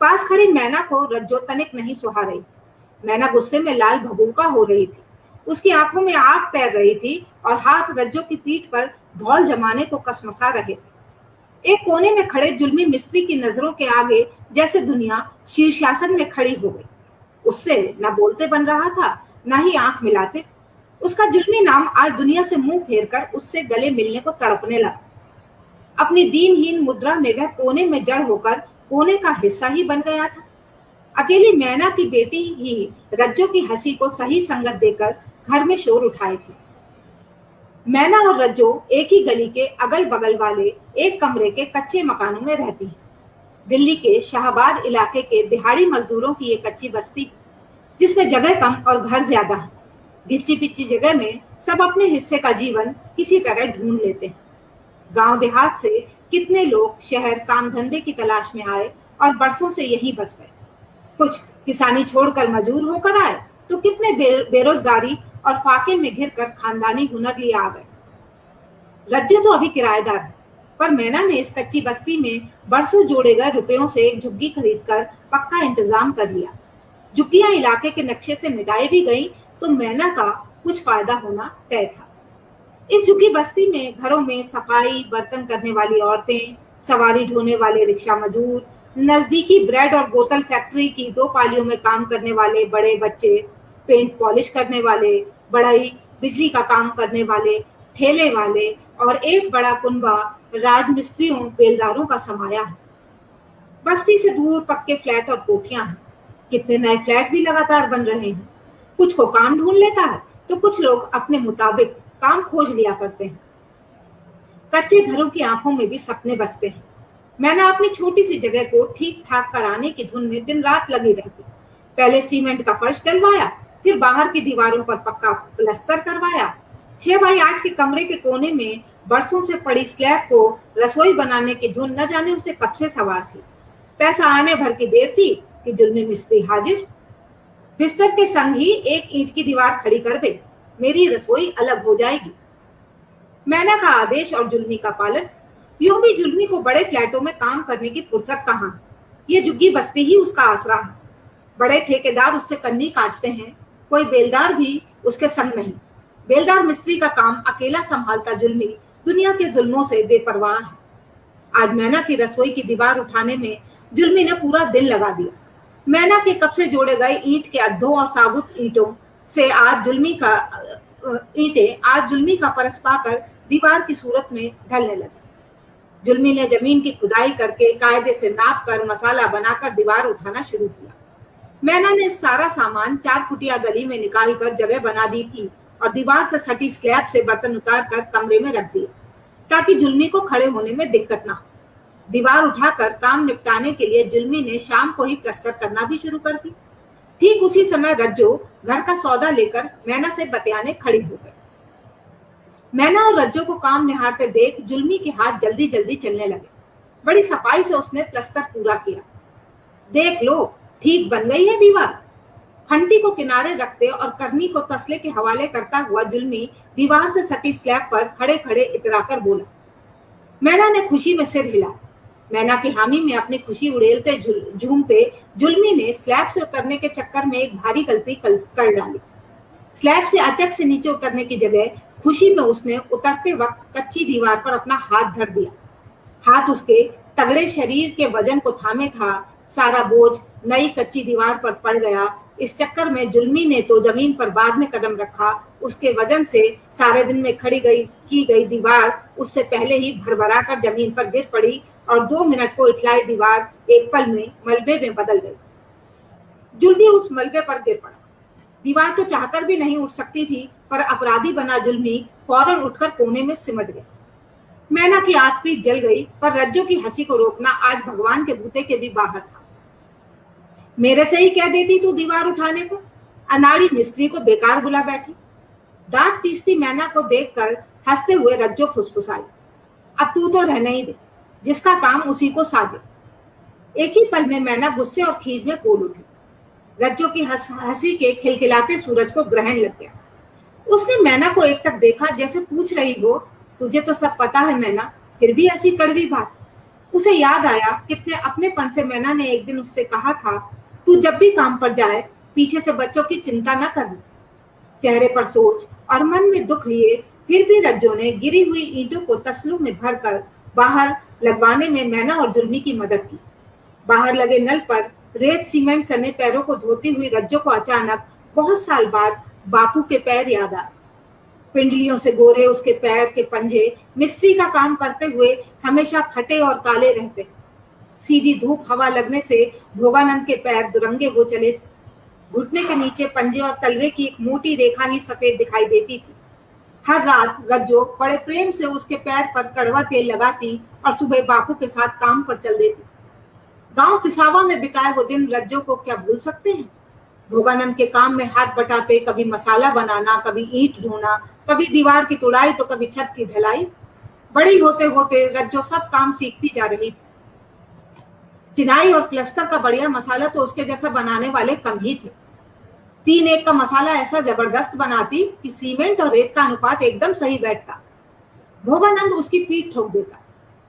पास खड़ी मैना को रज्जो तनिक नहीं सुहा रही। मैना गुस्से में लाल भभूका हो रही थी। उसकी आंखों में आग तैर रही थी, और हाथ रज्जो की पीठ पर धौल जमाने को कसमसा रहे थे। एक कोने में खड़े जुल्मी मिस्त्री की नजरों के आगे जैसे दुनिया शीर्षासन में खड़ी हो गई। उससे न बोलते बन रहा था, न ही आंख मिलाते। उसका जुल्मी नाम आज दुनिया से मुंह फेरकर उससे गले मिलने को तड़पने लगा। अपनी दीनहीन मुद्रा में वह कोने में जड़ होकर कोने का हिस्सा ही बन गया था। अकेली मैना की बेटी ही रज्जो की हंसी को सही संगत देकर घर में शोर उठाए थी। मैना और रज्जो एक ही गली के अगल बगल वाले एक कमरे के कच्चे मकानों में रहती हैं। दिल्ली के शाहबाद इलाके के दिहाड़ी मजदूरों की ये कच्ची बस्ती, जिसमें जगह कम और घर ज्यादा है। घिच्ची पिच्ची जगह में सब अपने हिस्से का जीवन किसी तरह ढूंढ लेते हैं। गांव देहात से कितने लोग शहर काम धंधे की तलाश में आए और बरसों से यहीं बस गए। कुछ किसानी छोड़कर मजूर होकर आए, तो कितने बेरोजगारी और फाके में घिरकर खानदानी हुनर लिए आ गए। रज्जो तो अभी किराएदार है, पर मैना ने इस कच्ची बस्ती में बरसों जोड़े गए रुपयों से एक झुग्गी खरीदकर पक्का इंतजाम कर लिया। झुग्गियां इलाके के नक्शे से मिटाई भी गई तो मैना का कुछ फायदा होना तय था। इस झुग्गी बस्ती में घरों में सफाई, बर्तन करने वाली औरतें, सवारी ढोने वाले रिक्शा मजूर, नजदीकी ब्रेड और बोतल फैक्ट्री की 2 पालियों में काम करने वाले बड़े बच्चे, पेंट पॉलिश करने वाले, बढ़ई, बिजली का काम करने वाले, ठेले वाले और एक बड़ा कुनबा राजमिस्त्रियों, बेलदारों का समाया है। बस्ती से दूर पक्के फ्लैट और कोठियां हैं। कितने नए फ्लैट भी लगातार बन रहे हैं। कुछ को काम ढूंढ लेता है, तो कुछ लोग अपने मुताबिक काम खोज लिया करते हैं। कच्चे घरों की आंखों में भी सपने बसते हैं। मैंने अपनी छोटी सी जगह को ठीक ठाक कराने की धुन में दिन रात लगी रहती। पहले सीमेंट का फर्श डलवाया, फिर बाहर की दीवारों पर पक्का प्लास्टर करवाया। 6x8 के कमरे के कोने में बरसों से पड़ी स्लैब को रसोई बनाने की धुन न जाने उसे कब से सवार थी। पैसा आने भर की देर थी कि जुल्मी मिस्त्री हाजिर। बिस्तर के संग ही एक ईंट की दीवार खड़ी कर दे, मेरी रसोई अलग हो जाएगी। मैना का आदेश और जुल्मी का पालन। यूं भी जुल्मी को बड़े फ्लैटों में काम करने की फुर्सत कहाँ है। ये झुग्गी बस्ती ही उसका आसरा है। बड़े ठेकेदार उससे कन्नी काटते हैं, कोई बेलदार भी उसके संग नहीं। बेलदार मिस्त्री का काम अकेला संभालता जुल्मी दुनिया के जुल्मों से बेपरवाह है। आज मैना की रसोई की दीवार उठाने में जुल्मी ने पूरा दिन लगा दिया। मैना के कब से जोड़े गए ईंट के अद्धों और साबुत ईंटों से आज जुल्मी का परस पाकर दीवार की सूरत में ढलने लगी। जुल्मी ने जमीन की खुदाई करके कायदे से नाप कर मसाला बनाकर दीवार उठाना शुरू किया। मैना ने सारा सामान 4 फुटिया गली में निकाल कर जगह बना दी थी और दीवार से सटी स्लैब से बर्तन उतार कर कमरे में रख दिए, ताकि जुल्मी को खड़े होने में दिक्कत ना हो। दीवार उठाकर काम निपटाने के लिए जुल्मी ने शाम को ही प्लास्टर करना भी शुरू कर दी। ठीक उसी समय रज्जो घर का सौदा लेकर मैना से बतियाने खड़ी हो गई। मैना और रज्जो को काम निहारते देख जुल्मी के हाथ जल्दी जल्दी चलने लगे। बड़ी सफाई से उसने प्लास्टर पूरा किया। देख लो, ठीक बन गई है दीवार। फंटी को किनारे रखते और करनी को तसले के हवाले करता हुआ जुल्मी दीवार से सटी स्लैब पर खड़े खड़े इतराकर बोला। मैना ने खुशी में सिर हिला। मैना की हामी में अपनी खुशी उड़ेलते झूमते जुल्मी ने स्लैब से उतरने के चक्कर में एक भारी गलती कर डाली। स्लैब से अचक से नीचे उतरने की जगह खुशी में उसने उतरते वक्त कच्ची दीवार पर अपना हाथ धर दिया। हाथ उसके तगड़े शरीर के वजन को थामे था। सारा बोझ नई कच्ची दीवार पर पड़ गया। इस चक्कर में जुल्मी ने तो जमीन पर बाद में कदम रखा। उसके वजन से सारे दिन में खड़ी की गई दीवार उससे पहले ही भरभरा कर जमीन पर गिर पड़ी और 2 मिनट को इठलाई दीवार एक पल में मलबे में बदल गई। जुल्मी उस मलबे पर गिर पड़ा। दीवार तो चाहकर भी नहीं उठ सकती थी, पर अपराधी बना जुल्मी फौरन उठकर कोने में सिमट गया। मैना की आंख भी जल गई, पर रज्जो की हंसी को रोकना आज भगवान के बूते के भी बाहर था। मेरे से ही कह देती तू दीवार उठाने को, अनाड़ी मिस्त्री को बेकार बुला बैठी। दांत पीसती मैना को देखकर हंसते हुए रज्जो फुसफुसाई। अब तू तो रहने ही दे, जिसका काम उसी को साजे। एक ही पल में मैना गुस्से और खीज में बोल उठी। रज्जो की हंसी के खिलखिलाते सूरज को ग्रहण लग गया। उसने मैना को एक तक देखा, जैसे पूछ रही हो, तुझे तो सब पता है मैना, फिर भी ऐसी कड़वी बात। उसे याद आया कितने अपनेपन से मैना ने एक दिन उससे कहा था, तू जब भी काम पर जाए पीछे से बच्चों की चिंता न करना। चेहरे पर सोच और मन में दुख लिए फिर भी रज्जो ने गिरी हुई ईंटों को तसलों में भरकर बाहर लगवाने में मैना और जुल्मी की मदद की। बाहर लगे नल पर रेत सीमेंट सने पैरों को धोती हुई रज्जो को अचानक बहुत साल बाद बापू के पैर याद आए। पिंडलियों से गोरे उसके पैर के पंजे मिस्त्री का काम करते हुए हमेशा फटे और काले रहते। सीधी धूप हवा लगने से भोगानंद के पैर दुरंगे हो चले थे। घुटने के नीचे पंजे और तलवे की एक मोटी रेखा ही सफेद दिखाई देती थी। हर रात रज्जो बड़े प्रेम से उसके पैर पर कड़वा तेल लगाती और सुबह बापू के साथ काम पर चल देती। गांव पिसावा में बिताए वो दिन रज्जो को क्या भूल सकते हैं। भोगानंद के काम में हाथ बटाते, कभी मसाला बनाना, कभी ईंट ढोना, कभी दीवार की तुड़ाई तो कभी छत की ढलाई। बड़ी होते होते रज्जो सब काम सीखती जा रही थी। चिनाई और प्लस्तर का बढ़िया मसाला तो उसके जैसा बनाने वाले कम ही थे। 3-1 का मसाला ऐसा जबरदस्त बनाती कि सीमेंट और रेत का अनुपात एकदम सही बैठता। भोगानंद उसकी पीठ ठोक देता।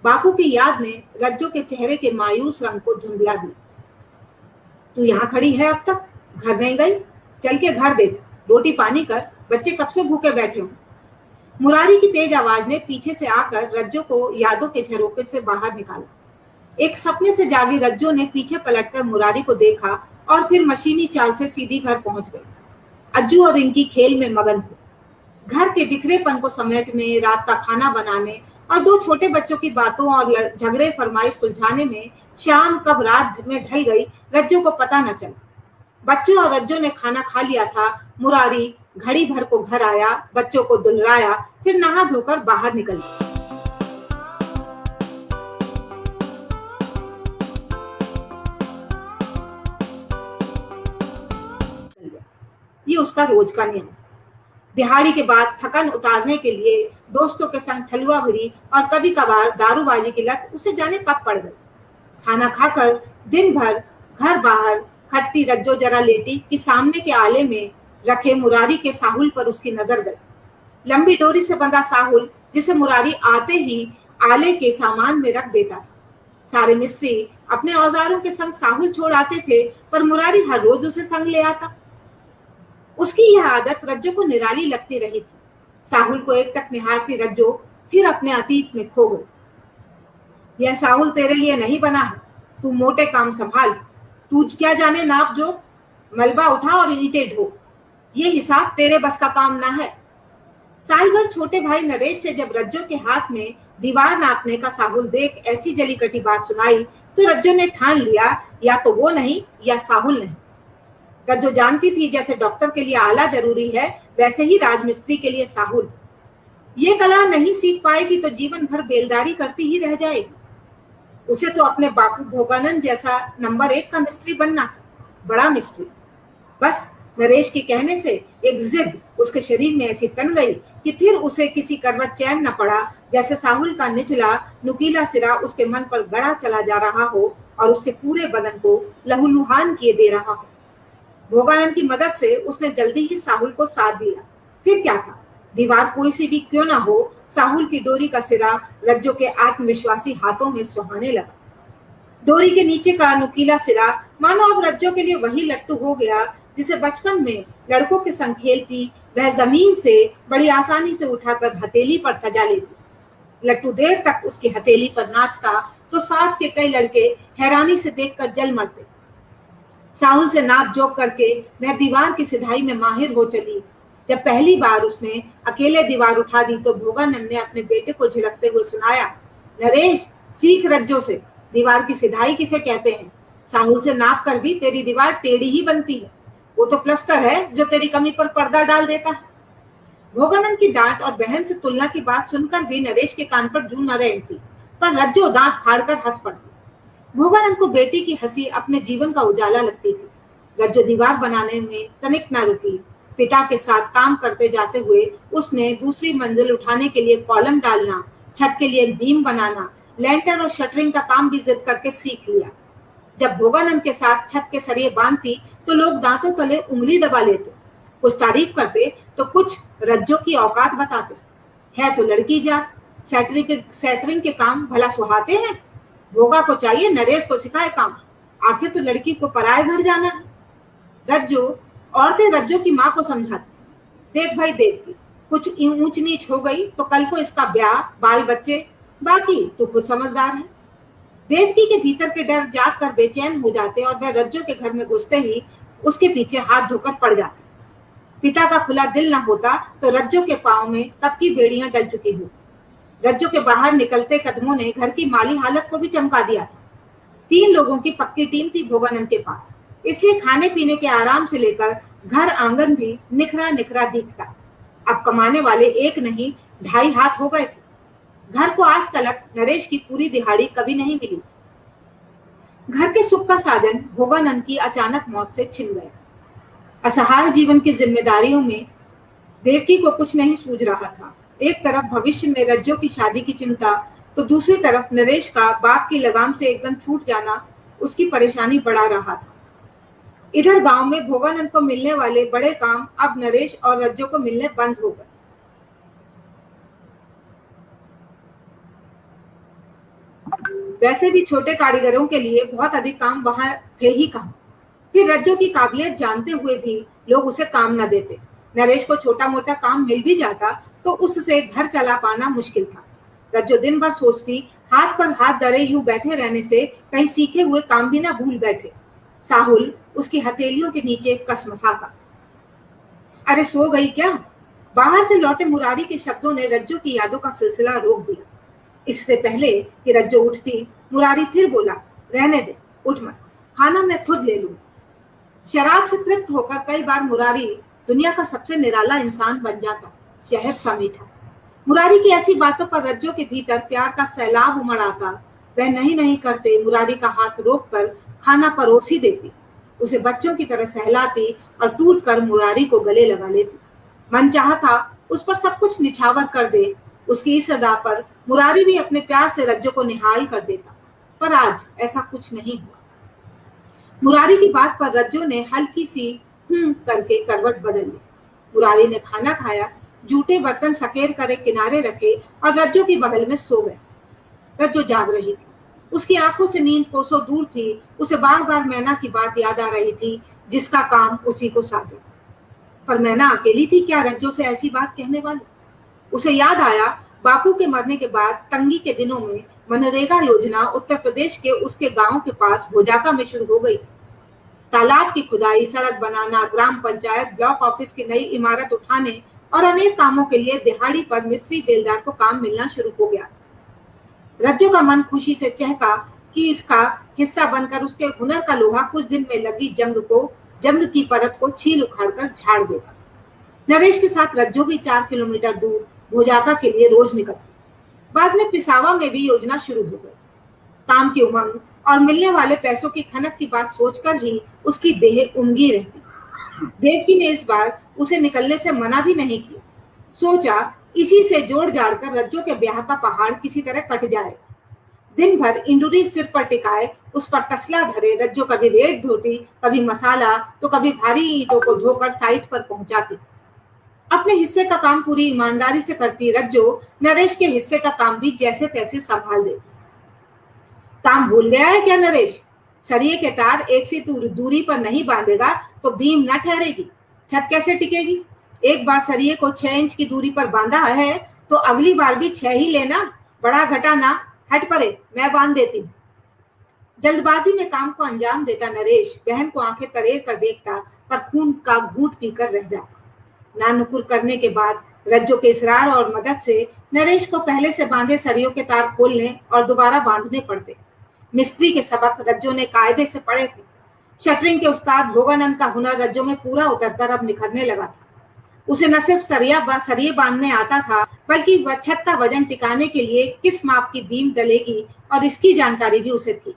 बापू की याद ने रज्जो के चेहरे के मायूस रंग को धुंधला दिया। तू यहाँ खड़ी है अब तक, घर नहीं गई? चल के घर देख, रोटी पानी कर, बच्चे कब से भूखे बैठे हो। मुरारी की तेज आवाज ने पीछे से आकर रज्जो को यादों के झरोखे से बाहर निकाला। एक सपने से जागी रज्जो ने पीछे पलटकर मुरारी को देखा और फिर मशीनी चाल से सीधी घर पहुंच गई। अज्जू और रिंकी खेल में मगन थे। घर के बिखरेपन को समेटने, रात का खाना बनाने और 2 छोटे बच्चों की बातों और झगड़े फरमाइश सुलझाने में शाम कब रात में ढल गई रज्जो को पता न चला। बच्चों और रज्जो ने खाना खा लिया था। मुरारी घड़ी भर को घर आया, बच्चों को दुलराया, फिर नहा धोकर बाहर निकल गया। ये उसका रोज का नियम। दिहाड़ी के बाद थकन उतारने के लिए दोस्तों के संग ठलुआ भरी और कभी कभार दारूबाजी की लत उसे जाने कब पड़ गई। खाना खाकर दिन भर घर बाहर खटती रज्जो जरा लेटी कि सामने के आले में रखे मुरारी के साहुल पर उसकी नजर गई। लंबी डोरी से बंधा साहुल जिसे मुरारी आते ही आले के सामान में रख देता था। सारे मिस्त्री अपने औजारों के संग साहुल छोड़ आते थे, पर मुरारी हर रोज उसे संग ले आता। उसकी यह आदत रज्जो को निराली लगती रही थी। साहुल को एक टक निहारती रज्जो फिर अपने अतीत में खो गई। यह साहुल तेरे लिए नहीं बना है, तू मोटे काम संभाल। तू क्या जाने नाप जो, मलबा उठा और ईंटें ढो, ये हिसाब तेरे बस का काम ना है। साल भर छोटे भाई नरेश से जब रज्जो के हाथ में दीवार नापने का साहुल देख ऐसी जली कटी बात सुनाई तो रज्जो ने ठान लिया, या तो वो नहीं या साहुल नहीं। रज्जो जानती थी जैसे डॉक्टर के लिए आला जरूरी है, वैसे ही राजमिस्त्री के लिए साहुल। ये कला नहीं सीख पाएगी तो जीवन भर बेलदारी करती ही रह जाएगी। उसे तो अपने बापू भोगानंद जैसा नंबर 1 का मिस्त्री बनना, बड़ा मिस्त्री। बस नरेश के कहने से एक जिद उसके शरीर में ऐसी तन गई कि फिर उसे किसी करवट चैन न पड़ा, जैसे साहुल का निचला नुकीला सिरा उसके मन पर गड़ा चला जा रहा हो और उसके पूरे बदन को लहूलुहान किए दे रहा हो। भोगानंद की मदद से उसने जल्दी ही साहुल को साथ दिया। फिर क्या था, दीवार कोई सी भी क्यों ना हो, साहुल की डोरी का सिरा रज्जो के आत्मविश्वासी हाथों में सुहाने लगा। डोरी के नीचे का नुकीला सिरा मानो अब रज्जो के लिए वही लट्टू हो गया जिसे बचपन में लड़कों के संग खेलती वह जमीन से बड़ी आसानी से उठाकर हथेली पर सजा लेती। लट्टू देर तक उसकी हथेली पर नाचता तो साथ के कई लड़के हैरानी से देखकर जल मरते। साहुल से नाप जोक करके वह दीवार की सिधाई में माहिर हो चली। जब पहली बार उसने अकेले दीवार उठा दी तो भोगानंद ने अपने बेटे को झिड़कते हुए सुनाया, नरेश, सीख रज्जो से, दीवार की सिधाई किसे कहते हैं। साहुल से नाप कर भी तेरी दीवार टेढ़ी ही बनती है, वो तो प्लस्तर है जो तेरी कमी पर पर्दा डाल देता है। भोगानंद की डांट और बहन से तुलना की बात सुनकर भी नरेश के कान पर जूं न रही थी, पर रज्जो दांत फाड़कर हंस पड़ती। भोगानंद को बेटी की हंसी अपने जीवन का उजाला लगती थी। रज्जो दीवार बनाने में तनिक न रुकी। पिता के साथ काम करते जाते हुए उसने दूसरी मंजिल उठाने के लिए कॉलम डालना, छत के लिए बीम बनाना, लैंटर और शटरिंग का काम भी जिद करके सीख लिया। जब भोगानंद के साथ छत के सरिये बांधती तो लोग दांतों तले उंगली दबा लेते, कुछ तारीफ करते तो कुछ रज्जो की औकात बताते। है तो लड़की जात, सेटरिंग के काम भला सुहाते हैं। भोगा को चाहिए नरेश को सिखाए काम, आखिर तो लड़की को पराए घर जाना है। रज्जो औरतें रज्जो की माँ को समझाती, देख भाई देखती, कुछ ऊंच नीच हो गई तो कल को इसका ब्याह, बाल बच्चे, बाकी तो खुद समझदार है। देवकी के भीतर के डर जाग कर बेचैन हो जाते और वह रज्जो के घर में घुसते ही उसके पीछे हाथ धोकर पड़ जाते। पिता का खुला दिल न होता तो रज्जो के पांव में कब की बेड़ियां डल चुकी हो। रज्जो के बाहर निकलते कदमों ने घर की माली हालत को भी चमका दिया था। 3 लोगों की पक्की टीम थी भोगानंद के पास, इसलिए खाने पीने के आराम से लेकर घर आंगन भी निखरा निखरा दिखता। अब कमाने वाले एक नहीं 2.5 हाथ हो गए थे। घर को आज तलक नरेश की पूरी दिहाड़ी कभी नहीं मिली। घर के सुख का साधन भोगानंद की अचानक मौत से छिन गया। असहाय जीवन की जिम्मेदारियों में देवकी को कुछ नहीं सूझ रहा था। एक तरफ भविष्य में रज्जो की शादी की चिंता तो दूसरी तरफ नरेश का बाप की लगाम से एकदम छूट जाना उसकी परेशानी बढ़ा रहा था। इधर गांव में भोगानंद को मिलने वाले बड़े काम अब नरेश और रज्जो को मिलने बंद हो गए। वैसे भी छोटे कारीगरों के लिए बहुत अधिक काम वहां थे ही कहां। फिर रज्जो की काबिलियत जानते हुए भी लोग उसे काम न देते। नरेश को छोटा मोटा काम मिल भी जाता तो उससे घर चला पाना मुश्किल था। रज्जो दिन भर सोचती, हाथ पर हाथ धरे यूं बैठे रहने से कहीं सीखे हुए काम भी ना भूल बैठे। साहुल उसकी हथेलियों के नीचे कसमसाता। अरे सो गई क्या? बाहर से लौटे मुरारी के शब्दों ने रज्जो की यादों का सिलसिला रोक दिया। इससे पहले कि रज्जो उठती, मुरारी फिर बोला, रहने दे, उठ मत, खाना मैं खुद ले लूं। शराब से तृप्त होकर कई बार मुरारी दुनिया का सबसे निराला इंसान बन जाता, शहद सा मीठा। मुरारी की ऐसी बातों पर रज्जो के भीतर प्यार का सैलाब उमड़ आता। वह नहीं करते मुरारी का हाथ रोककर खाना परोस ही देती, उसे बच्चों की तरह सहलाती और टूटकर मुरारी को गले लगा लेती। मन चाहता उस पर सब कुछ निछावर कर दे। उसकी इस अदा पर मुरारी भी अपने प्यार से रज्जो को निहाल कर देता, पर आज ऐसा कुछ नहीं हुआ। मुरारी की बात पर रज्जो ने हल्की सी करके करवट बदल ली। मुरारी ने खाना खाया, जूठे बर्तन सकेर कर एक किनारे रखे और रज्जो की बगल में सो गए। रज्जो जाग रही थी, उसकी आंखों से नींद कोसों दूर थी। उसे बार बार मैना की बात याद आ रही थी, जिसका काम उसी को साजे। पर मैना अकेली थी क्या रज्जो से ऐसी बात कहने वाली? उसे याद आया, बापू के मरने के बाद तंगी के दिनों में मनरेगा योजना उत्तर प्रदेश के उसके गांव के पास भोजाका में शुरू हो गई। तालाब की खुदाई, सड़क बनाना, ग्राम पंचायत, ब्लॉक ऑफिस की नई इमारत उठाने और अनेक कामों के लिए दिहाड़ी पर मिस्त्री बेलदार को काम मिलना शुरू हो गया। रज्जो का मन खुशी से चहका कि इसका हिस्सा बनकर उसके हुनर का लोहा कुछ दिन में लगी जंग की परत को छील उखाड़ कर झाड़ देगा। नरेश के साथ रज्जो भी 4 किलोमीटर दूर भोजाका के लिए रोज निकलती। बाद में पिसावा में भी योजना शुरू हो गई। काम की उमंग और मिलने वाले पैसों की खनक की बात सोचकर ही उसकी देह उमगी रहती। देवकी ने इस बार उसे निकलने से मना भी नहीं किया। सोचा इसी से जोड़ जाड़ कर रज्जो के ब्याह का पहाड़ किसी तरह कट जाएगा। दिन भर इंदुरी सिर पर टिकाए उस पर तसला धरे रज्जो कभी रेत धोती, कभी मसाला, तो कभी भारी ईंटों को ढोकर साइट पर पहुंचाती। अपने हिस्से का काम पूरी ईमानदारी से करती रज्जो नरेश के हिस्से का काम भी जैसे तैसे संभाल देती। काम भूल गया है क्या नरेश? सरिये के तार एक सी दूरी पर नहीं बांधेगा तो बीम न ठहरेगी, छत कैसे टिकेगी? एक बार सरिये को 6 इंच की दूरी पर बांधा है तो अगली बार भी 6 ही लेना, बड़ा घटाना। हट परे, मैं बांध देती हूँ। जल्दबाजी में काम को अंजाम देता नरेश बहन को आंखें तरेर कर देखता, पर खून का घूंट पीकर रह जाता। नानुकुर करने के बाद रज्जो के इसरार और मदद से नरेश को पहले से बांधे सरियों के तार खोलने और दोबारा बांधने पड़ते। मिस्त्री के सबक रज्जो ने कायदे से पढ़े थे। शटरिंग के उस्ताद भोगानंद का हुनर रज्जो में पूरा उतरकर अब निखरने लगा था। उसे न सिर्फ सरिये बांधने आता था, बल्कि वह छत का वजन टिकाने के लिए किस माप की बीम डलेगी और इसकी जानकारी भी उसे थी।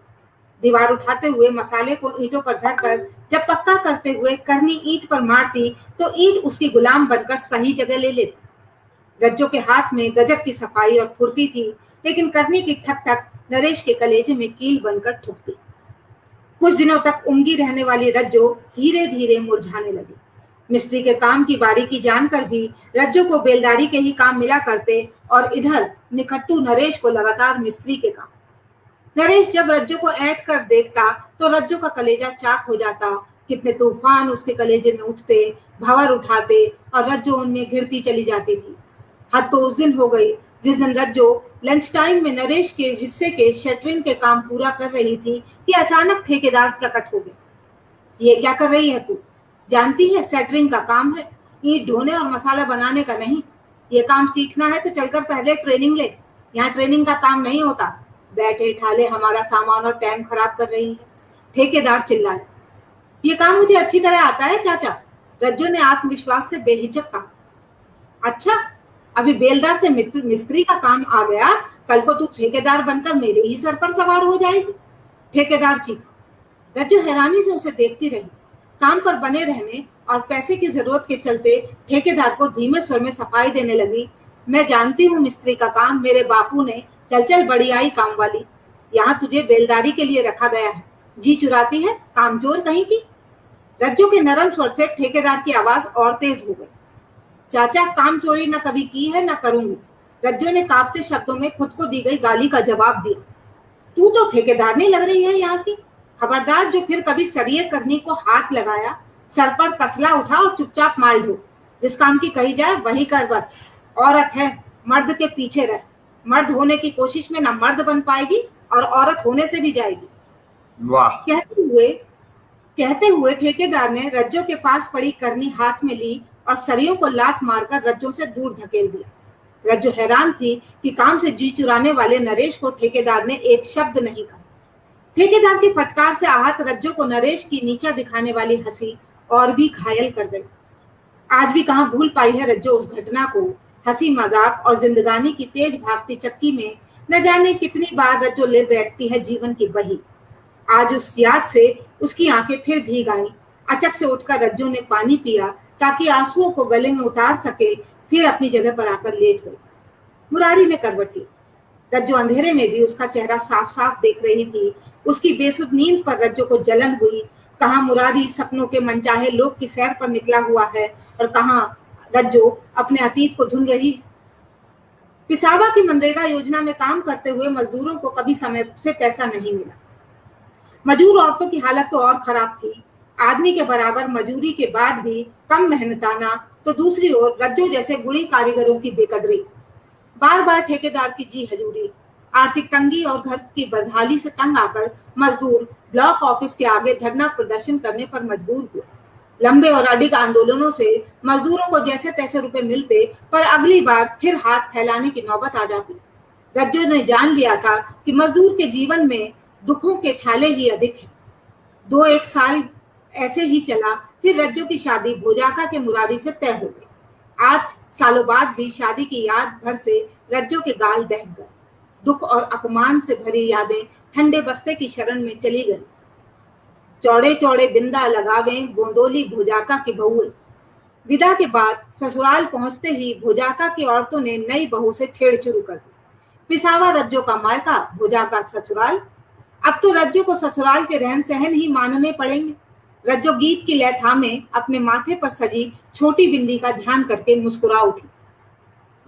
दीवार उठाते हुए मसाले को ईंटों पर धरकर जब पक्का करते हुए करनी ईंट पर मारती तो ईंट उसकी गुलाम बनकर सही जगह ले लेती। रज्जो के हाथ में गजब की सफाई और फुर्ती थी, लेकिन करनी की ठक ठक नरेश के कलेजे में कील बनकर ठुकती। कुछ दिनों तक उमगी रहने वाली रज्जो धीरे धीरे मुरझाने लगी। मिस्त्री के काम की बारीकी जानकर भी रज्जो को बेलदारी के ही काम मिला करते और इधर निकट्टू नरेश को लगातार मिस्त्री के काम। नरेश जब रज्जो को ऐंठ कर देखता तो रज्जो का कलेजा चाक हो जाता। कितने तूफान उसके कलेजे में उठते, भंवर उठाते और रज्जो उनमें घिरती चली जाती थी। हद तो उस दिन हो गई जिस दिन रज्जो लंच टाइम में नरेश के हिस्से के शटरिंग के काम पूरा कर रही थी कि अचानक ठेकेदार प्रकट हो गए। ये क्या कर रही है तू? जानती है शटरिंग का काम है, ईंट ढोने और मसाला बनाने का नहीं। ये काम सीखना है तो चलकर पहले ट्रेनिंग ले। यहाँ ट्रेनिंग का काम नहीं होता। बैठे ठाले हमारा सामान और टाइम खराब कर रही है। ठेकेदार चिल्लाए। ये काम मुझे अच्छी तरह आता है चाचा, रज्जो ने आत्मविश्वास से बेहिचक कहा। अच्छा, अभी बेलदार से मिस्त्री का काम आ गया, कल को तू ठेकेदार बनकर मेरे ही सर पर सवार हो जाएगी। ठेकेदार चीखा। रज्जो हैरानी से उसे देखती रही। काम पर बने रहने और पैसे की जरूरत के चलते ठेकेदार को धीमे स्वर में सफाई देने लगी। मैं जानती हूँ मिस्त्री का काम, मेरे बापू ने। चल चल बड़ी आई काम वाली, यहाँ तुझे बेलदारी के लिए रखा गया है। जी चुराती है, कामचोर कहीं की। रज्जो के नरम स्वर से ठेकेदार की आवाज और तेज हो गई। चाचा, काम चोरी न कभी की है न करूंगी, रज्जो ने कांपते शब्दों में खुद को दी गई गाली का जवाब दिया। तू तो ठेकेदार नहीं लग रही है यहाँ की। खबरदार, जो फिर कभी सरिये करनी को हाथ लगाया, सर पर तसला उठा और चुपचाप माल ढो। जिस काम की कही जाए वही कर बस। औरत है, मर्द के पीछे रह। मर्द होने की कोशिश में ना मर्द बन पाएगी और औरत होने से भी जाएगी। वाह। कहते हुए ठेकेदार ने रज्जो के पास पड़ी करनी हाथ में ली और सरियों को लात मारकर रज्जो से दूर धकेल दिया। रज्जो हैरान थी कि काम से जी चुराने वाले नरेश को ठेकेदार ने एक शब्द नहीं कहा। ठेकेदार की फटकार से आहत रज्जो को नरेश की नीचा दिखाने वाली हंसी और भी घायल कर गई। आज भी कहाँ भूल पाई है रज्जो उस घटना को। हंसी मजाक और जिंदगानी की तेज भागती चक्की में न जाने कितनी बार रज्जो ले बैठती है जीवन की बही। आज उस याद से उसकी आंखें फिर भीग आईं। अचक से उठकर रज्जो ने पानी पिया ताकि आंसुओं को गले में उतार सके, फिर अपनी जगह पर आकर लेट गई। मुरारी ने करवट ली। रज्जो अंधेरे में भी उसका चेहरा साफ साफ देख रही थी। उसकी बेसुध नींद पर रज्जो को जलन हुई। कहाँ मुरारी सपनों के मनचाहे लोक की सैर पर निकला हुआ है और कहाँ रज्जो अपने अतीत को धुन रही है। पिसावा की मनरेगा योजना में काम करते हुए मजदूरों को कभी समय से पैसा नहीं मिला। मजूर औरतों की हालत तो और खराब थी। आदमी के बराबर मजूरी के बाद भी कम मेहनताना, तो दूसरी ओर रज्जो जैसे गुणी कारीगरों की बेकदरी। बार बार ठेकेदार की जी हजूरी। आर्थिक तंगी और घर की बदहाली से तंग आकर मजदूर ब्लॉक ऑफिस के आगे धरना प्रदर्शन करने पर मजबूर हुए। लंबे और अडिग आंदोलनों से मजदूरों को जैसे तैसे रुपए मिलते, पर अगली बार फिर हाथ फैलाने की नौबत आ जाती। रज्जो ने जान लिया था कि मजदूर के जीवन में दुखों के छाले ही अधिक हैं। 2-1 साल ऐसे ही चला, फिर रज्जो की शादी भोजाका के मुरारी से तय हो गई। आज सालों बाद भी शादी की याद भर से रज्जो के गाल दहक गए। दुख और अपमान से भरी यादें ठंडे बस्ते की शरण में चली गई। चौड़े चौड़े बिंदा लगावे गोंदोली भोजाका की बहू। विदा के बाद ससुराल पहुंचते ही भोजाका की औरतों ने नई बहू से छेड़ शुरू कर दी। पिसावा रज्जो का मायका, भुजा का ससुराल। अब तो रज्जो को ससुराल के रहन सहन ही मानने पड़ेंगे। रज्जो गीत की लय थामे अपने माथे पर सजी छोटी बिंदी का ध्यान करके मुस्कुरा उठी।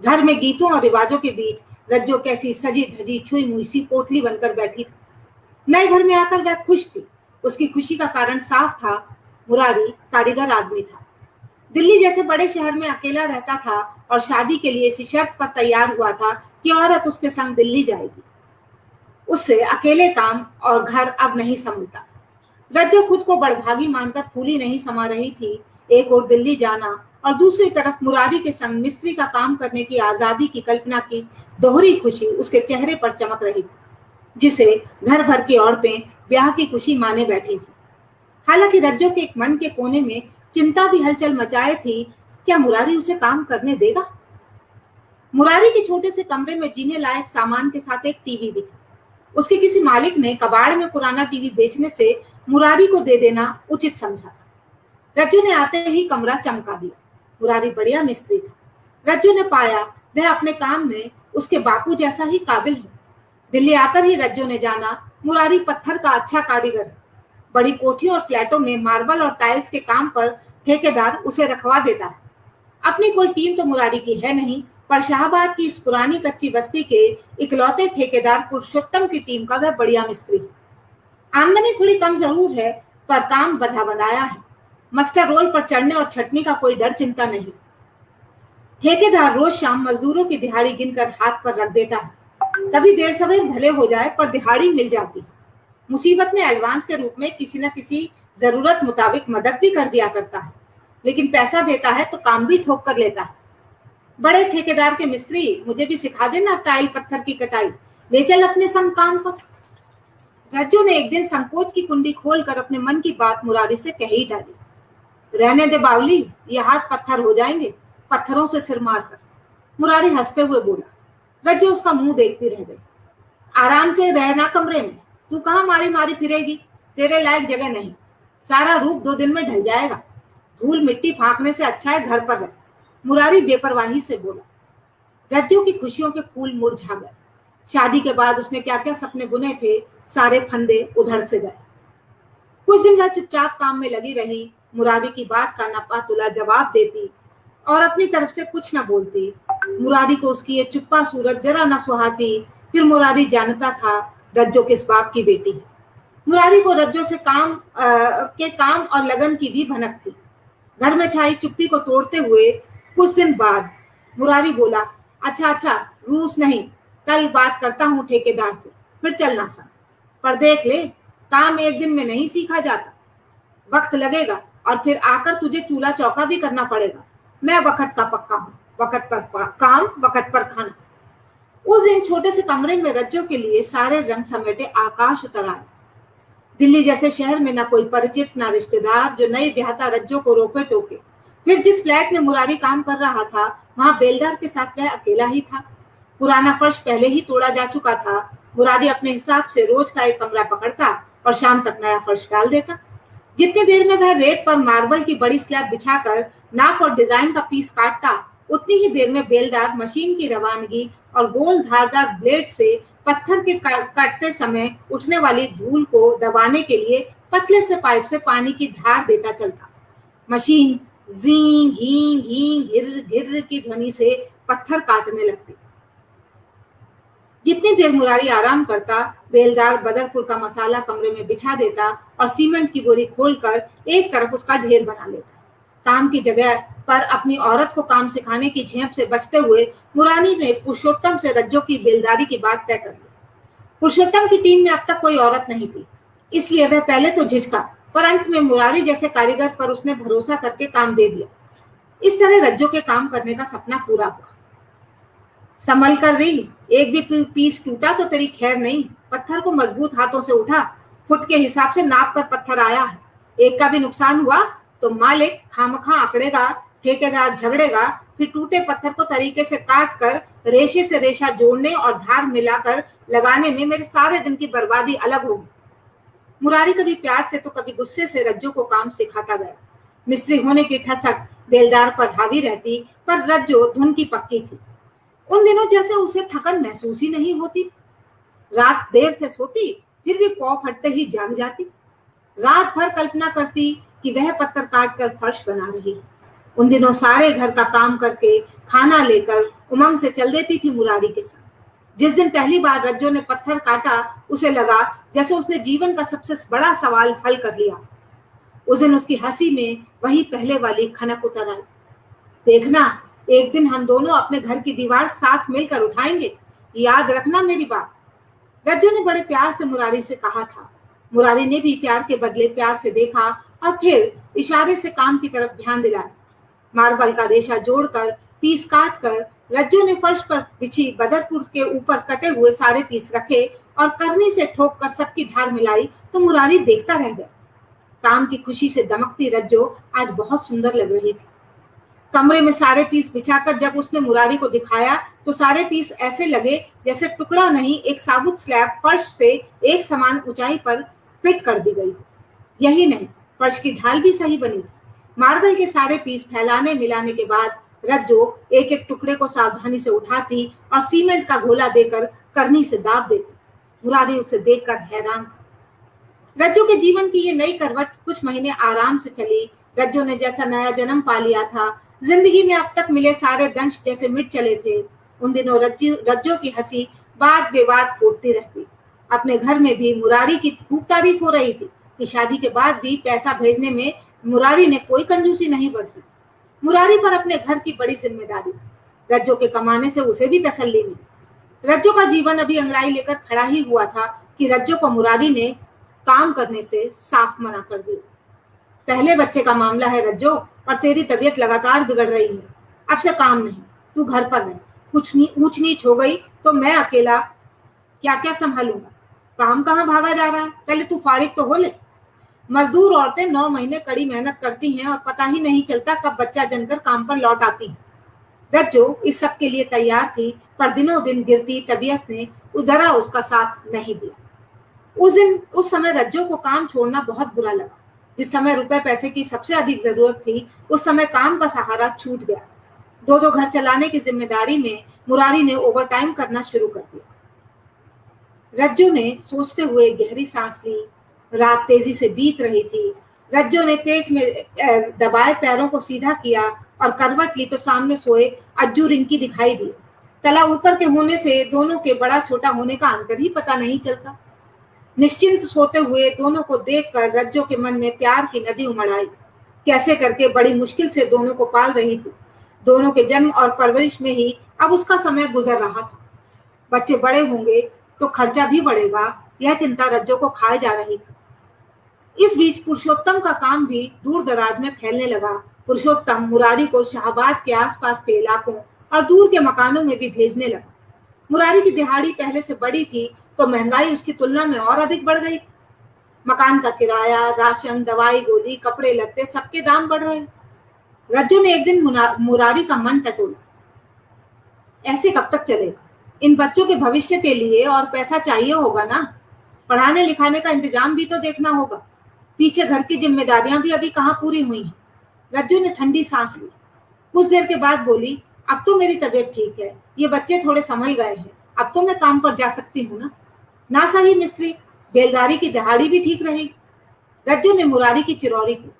घर में गीतों और रिवाजों के बीच रज्जो कैसी सजी धजी छुई मुई सी पोटली बनकर बैठी थी। नए घर में आकर वह खुश थी। उसकी खुशी का कारण साफ था, मुरारी कारीगर आदमी था। दिल्ली जैसे बड़े शहर में अकेला रहता था और शादी के लिए इसी शर्त पर तैयार हुआ था कि औरत उसके संग दिल्ली जाएगी। उससे अकेले काम और घर अब नहीं संभलता। रज्जो खुद को बड़भागी मानकर फूली नहीं समा रही थी। एक ओर दिल्ली जाना और दूसरी तरफ मुरारी के संग मिस्त्री का काम करने की आजादी की कल्पना की दोहरी खुशी उसके चेहरे पर चमक रही थी, जिसे घर भर की औरतें ब्याह की खुशी माने बैठी थी। हालांकि रज्जो के एक मन के कोने में चिंता भी हलचल मचाए थी, क्या मुरारी उसे काम करने देगा? मुरारी के छोटे से कमरे में जीने लायक सामान के साथ एक टीवी भी था। उसके किसी मालिक ने कबाड़ में पुराना टीवी बेचने से मुरारी को दे देना उचित समझा था। रज्जो ने आते ही कमरा चमका दिया। मुरारी बढ़िया मिस्त्री था। रज्जो ने पाया वह अपने काम में उसके बापू जैसा ही काबिल है। दिल्ली आकर ही रज्जो ने जाना मुरारी पत्थर का अच्छा कारीगर है। बड़ी कोठियों और फ्लैटों में मार्बल और टाइल्स के काम पर ठेकेदार उसे रखवा देता है। अपनी कोई टीम तो मुरारी की है नहीं, पर शाहबाद की इस पुरानी कच्ची बस्ती के इकलौते ठेकेदार पुरुषोत्तम की टीम का वह बढ़िया मिस्त्री है। आमदनी थोड़ी कम जरूर है, पर काम बंधा बनाया है। मस्टर रोल पर चढ़ने और छटने का कोई डर चिंता नहीं। ठेकेदार रोज शाम मजदूरों की दिहाड़ी गिनकर हाथ पर रख देता है। कभी देर सवेर भले हो जाए, पर दिहाड़ी मिल जाती है। मुसीबत में एडवांस के रूप में किसी न किसी जरूरत मुताबिक मदद भी कर दिया करता है, लेकिन पैसा देता है तो काम भी ठोक कर लेता है। बड़े ठेकेदार के मिस्त्री, मुझे भी सिखा देना टाइल पत्थर की कटाई, ले चल अपने संग काम पर। रज्जो ने एक दिन संकोच की कुंडी खोलकर अपने मन की बात मुरारी से कह ही डाली। रहने दे बावली, ये हाथ पत्थर हो जाएंगे, पत्थरों से सिर मारकर। मुरारी हंसते हुए बोला। रज्जो उसका मुंह देखती रह गई। आराम से रहना कमरे में, तू कहाँ मारी मारी फिरेगी, तेरे लायक जगह नहीं। सारा रूप 2 दिन में ढल जाएगा। धूल मिट्टी फांकने से अच्छा है घर पर रह। मुरारी बेपरवाही से बोला। रज्जो की खुशियों के फूल मुरझा गए। शादी के बाद उसने क्या क्या सपने बुने थे, सारे फंदे उधड़ से गए। कुछ दिन वह चुपचाप काम में लगी रही। मुरारी की बात का नपा तुला जवाब देती और अपनी तरफ से कुछ न बोलती। मुरारी को उसकी ये चुप्पा सूरत जरा न सुहाती। फिर मुरारी जानता था रज्जो किस बाप की बेटी है। मुरारी को रज्जो से काम और लगन की भी भनक थी। घर में छाई चुप्पी को तोड़ते हुए कुछ दिन बाद मुरारी बोला, अच्छा रूस नहीं, कल बात करता हूँ ठेकेदार से, फिर चलना सा। पर देख ले, काम एक दिन में नहीं सीखा जाता, वक्त लगेगा और फिर आकर तुझे चूल्हा चौका भी करना पड़ेगा। मैं वक्त का पक्का हूँ, वक्त पर काम, वक्त पर खाना। उस दिन छोटे से कमरे में रज्जो के लिए सारे रंग समेटे आकाश उतर आए। दिल्ली जैसे शहर में ना कोई परिचित, ना रिश्तेदार जो नई ब्याहता रज्जो को रोके टोके। फिर जिस फ्लैट में मुरारी काम कर रहा था, वहां बेलदार के साथ वह अकेला ही था। पुराना फर्श पहले ही तोड़ा जा चुका था। मुरारी अपने हिसाब से रोज का एक कमरा पकड़ता और शाम तक नया फर्श डाल देता। जितनी देर में वह रेत पर मार्बल की बड़ी स्लैब बिछाकर नाप और डिजाइन का पीस काटता, उतनी ही देर में बेलदार मशीन की रवानगी और गोल धारदार ब्लेड से पत्थर के काटते समय उठने वाली धूल को दबाने के लिए पतले से पाइप से पानी की धार देता चलता। मशीन जीं घीं घीं घिर घिर की ध्वनि से पत्थर काटने लगती। जितनी देर मुरारी आराम करता, बेलदार बदरपुर का मसाला कमरे में बिछा देता और सीमेंट की बोरी खोलकर एक तरफ उसका ढेर बना लेता। काम की जगह पर अपनी औरत को काम सिखाने की झेप से बचते हुए मुरारी ने पुरुषोत्तम से रज्जो की बेलदारी की बात तय कर ली। पुरुषोत्तम की टीम में अब तक कोई औरत नहीं थी, इसलिए वह पहले तो झिझका, पर अंत में मुरारी जैसे कारीगर पर उसने भरोसा करके काम दे दिया। इस तरह रज्जो के काम करने का सपना पूरा हुआ। संभल कर रही, एक भी पीस टूटा तो तेरी खैर नहीं। पत्थर को मजबूत हाथों से उठा, फुट के हिसाब से नाप कर पत्थर आया है। एक का भी नुकसान हुआ तो मालिक खामखा आंकड़ेगा, ठेकेदार झगड़ेगा। फिर टूटे पत्थर को तरीके से काट कर रेशे से रेशा जोड़ने और धार मिलाकर लगाने में मेरे सारे दिन की बर्बादी अलग होगी। मुरारी कभी प्यार से तो कभी गुस्से से रज्जो को काम सिखाता गया। मिस्त्री होने की ठसक बेलदार पर हावी रहती, पर रज्जो धुन की पक्की थी। उन दिनों जैसे उसे थकन महसूस ही नहीं होती। रात देर से सोती, फिर भी पौ फटते ही जाग जाती। रात भर कल्पना करती कि वह पत्थर काट कर फर्श बना रही है। उन दिनों सारे घर का काम करके खाना लेकर उमंग से चल देती थी मुरारी के साथ। जिस दिन पहली बार रज्जो ने पत्थर काटा, उसे लगा जैसे उसने जीवन का सबसे बड़ा सवाल हल कर लिया। उस दिन उसकी हंसी में वही पहले वाली खनक उतर आई। देखना, एक दिन हम दोनों अपने घर की दीवार साथ मिलकर उठाएंगे, याद रखना मेरी बात। रज्जो ने बड़े प्यार से मुरारी से कहा था। मुरारी ने भी प्यार के बदले प्यार से देखा और फिर इशारे से काम की तरफ ध्यान दिलाया। मार्बल का रेशा जोड़कर, पीस काट कर रज्जो ने फर्श पर बिछी बदरपुर के ऊपर कटे हुए सारे पीस रखे और करनी से ठोक कर सबकी धार मिलाई तो मुरारी देखता रह गया। काम की खुशी से दमकती रज्जो आज बहुत सुंदर लग रही थी। कमरे में सारे पीस बिछाकर जब उसने मुरारी को दिखाया तो सारे पीस ऐसे लगे जैसे टुकड़ा नहीं, एक साबुत स्लैब फर्श से एक समान ऊंचाई पर फिट कर दी गई। यही नहीं, फर्श की ढाल भी सही बनी। मार्बल के सारे पीस फैलाने मिलाने के बाद रज्जो एक एक टुकड़े को सावधानी से उठाती और सीमेंट का घोला देकर करनी से दाब देती। मुरारी उसे देखकर हैरान था। रज्जो के जीवन की ये नई करवट कुछ महीने आराम से चली। रज्जो ने जैसा नया जन्म पा लिया था, जिंदगी में अब तक मिले सारे दंश जैसे मिट चले थे। उन दिनों रज्जो की हंसी बात बेबात फूटती रहती। अपने घर में भी मुरारी की खूब तारीफ हो रही थी कि शादी के बाद भी पैसा भेजने में मुरारी ने कोई कंजूसी नहीं बरती। मुरारी पर अपने घर की बड़ी जिम्मेदारी थी। रज्जो के कमाने से उसे भी तसल्ली मिली। रज्जो का जीवन अभी अंगड़ाई लेकर खड़ा ही हुआ था कि रज्जो को मुरारी ने काम करने से साफ मना कर दिया। पहले बच्चे का मामला है रज्जो, और तेरी तबीयत लगातार बिगड़ रही है। अब से काम नहीं, तू घर पर रह। कुछ ऊंच नीच हो गई तो मैं अकेला क्या क्या संभालूंगा। काम कहाँ भागा जा रहा है, पहले तू फारिग तो हो ले। मजदूर औरतें 9 महीने कड़ी मेहनत करती हैं और पता ही नहीं चलता कब बच्चा जनकर काम पर लौट आती हैं। रज्जो इस सब के लिए तैयार थी, पर दिनों दिन गिरती तबीयत ने जरा उसका साथ नहीं दिया। उस समय रज्जो को काम छोड़ना बहुत बुरा लगा। जिस समय रुपए पैसे की सबसे अधिक जरूरत थी, उस समय काम का सहारा छूट गया। 2 घर चलाने की जिम्मेदारी में मुरारी ने ओवरटाइम करना शुरू कर दिया। रज्जो ने सोचते हुए गहरी सांस ली। रात तेजी से बीत रही थी। रज्जो ने पेट में दबाए पैरों को सीधा किया और करवट ली तो सामने सोए अज्जू रिंकी दिखाई दी। तला ऊपर के होने से दोनों के बड़ा छोटा होने का अंतर ही पता नहीं चलता। निश्चिंत सोते हुए दोनों को देखकर रज्जो के मन में प्यार की नदी उमड़ आई। कैसे करके बड़ी मुश्किल से दोनों को पाल रही थी। दोनों के जन्म और परवरिश में ही अब उसका समय गुजर रहा था। बच्चे बड़े होंगे तो खर्चा भी बढ़ेगा, यह चिंता रज्जो को खाए जा रही थी। इस बीच पुरुषोत्तम का काम भी दूर दराज में फैलने लगा। पुरुषोत्तम मुरारी को शाहबाद के आसपास के इलाकों और दूर के मकानों में भी भेजने लगा। मुरारी की दिहाड़ी पहले से बड़ी थी तो महंगाई उसकी तुलना में और अधिक बढ़ गई थी। मकान का किराया, राशन, दवाई गोली, कपड़े लत्ते सबके दाम बढ़ रहे। रज्जो ने एक दिन मुरारी का मन टटोला। ऐसे कब तक चलेगा? इन बच्चों के भविष्य के लिए और पैसा चाहिए होगा ना। पढ़ाने लिखाने का इंतजाम भी तो देखना होगा। पीछे घर की जिम्मेदारियां भी अभी कहाँ पूरी हुई हैं। रज्जो ने ठंडी सांस ली। कुछ देर के बाद बोली, अब तो मेरी तबीयत ठीक है, ये बच्चे थोड़े संभल गए हैं, अब तो मैं काम पर जा सकती हूँ ना सही मिस्त्री, बेलदारी की दिहाड़ी भी ठीक रहेगी। रज्जो ने मुरारी की चिरौरी की।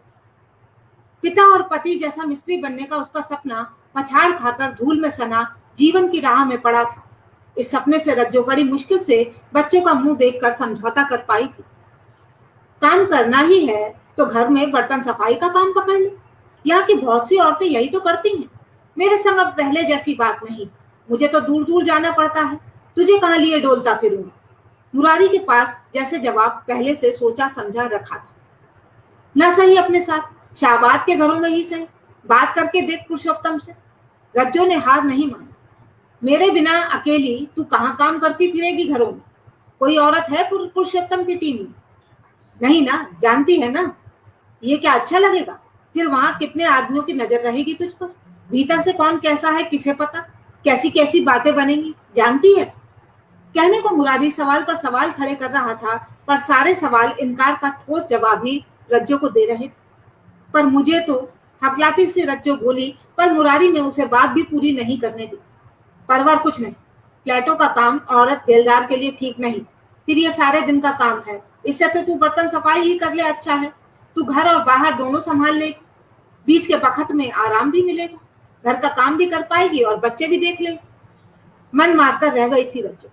पिता और पति जैसा मिस्त्री बनने का उसका सपना पछाड़ खाकर धूल में सना जीवन की राह में पड़ा था। इस सपने से रज्जो बड़ी मुश्किल से बच्चों का मुंह देखकर समझौता कर पाई थी। काम करना ही है तो घर में बर्तन सफाई का काम पकड़ ले। यहाँ की बहुत सी औरतें यही तो करती हैं। मेरे संग अब पहले जैसी बात नहीं, मुझे तो दूर दूर जाना पड़ता है, तुझे कहाँ लिए डोलता फिरूंगा। मुरारी के पास जैसे जवाब पहले से सोचा समझा रखा था। ना सही अपने साथ शाहबाद के घरों में ही सही, बात करके देख पुरुषोत्तम से। रज्जो ने हार नहीं मानी। मेरे बिना अकेली तू कहाँ काम करती फिरेगी घरों में? कोई औरत है पुरुषोत्तम की टीम में? नहीं ना, जानती है ना। ये क्या अच्छा लगेगा? फिर वहां कितने आदमियों की नजर रहेगी तुझ पर। भीतर से कौन कैसा है किसे पता, कैसी कैसी बातें बनेंगी, जानती है। कहने को मुरारी सवाल पर सवाल खड़े कर रहा था, पर सारे सवाल इनकार का ठोस जवाब ही रज्जो को दे रहे थे। पर मुझे तो हकलाती से रज्जो बोली, पर मुरारी ने उसे बात भी पूरी नहीं करने दी। परवर कुछ नहीं, फ्लैटों का काम औरत बेलदार के लिए ठीक नहीं, फिर ये सारे दिन का काम है, इससे तो तू बर्तन सफाई ही कर ले, अच्छा है, तू घर और बाहर दोनों संभाल ले, बीच के वक्त में आराम भी मिलेगा, घर का काम भी कर पाएगी और बच्चे भी देख ले। मन मारकर रह गई थी रज्जू।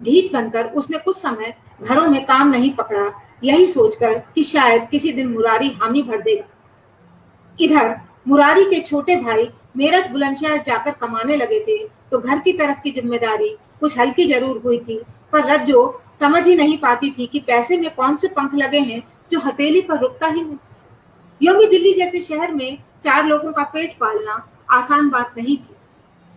ढीठ बनकर उसने कुछ समय घरों में काम नहीं पकड़ा, यही सोचकर कि शायद किसी दिन मुरारी हामी भर देगा। इधर मुरारी के छोटे भाई मेरठ बुलंदशहर जाकर कमाने लगे थे, तो घर की तरफ की जिम्मेदारी कुछ हल्की जरूर हुई थी, पर रज्जो समझ ही नहीं पाती थी कि पैसे में कौन से पंख लगे हैं जो हथेली पर रुकता ही नहीं। यूं भी दिल्ली जैसे शहर में 4 लोगों का पेट पालना आसान बात नहीं थी।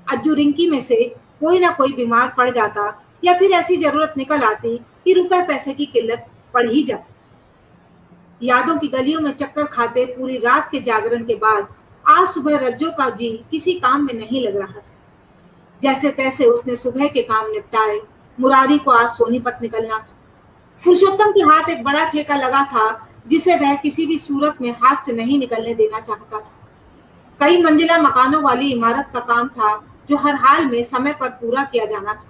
अज्जू रिंकी में से कोई ना कोई बीमार पड़ जाता या फिर ऐसी जरूरत निकल आती कि रुपए पैसे की किल्लत पड़ ही जाती। यादों की गलियों में चक्कर खाते पूरी रात के जागरण के बाद आज सुबह रज्जो का जी किसी काम में नहीं लग रहा था। जैसे तैसे उसने सुबह के काम निपटाए। मुरारी को आज सोनीपत निकलना था। पुरुषोत्तम के हाथ एक बड़ा ठेका लगा था जिसे वह किसी भी सूरत में हाथ से नहीं निकलने देना चाहता था। कई मंजिला मकानों वाली इमारत का काम था जो हर हाल में समय पर पूरा किया जाना था।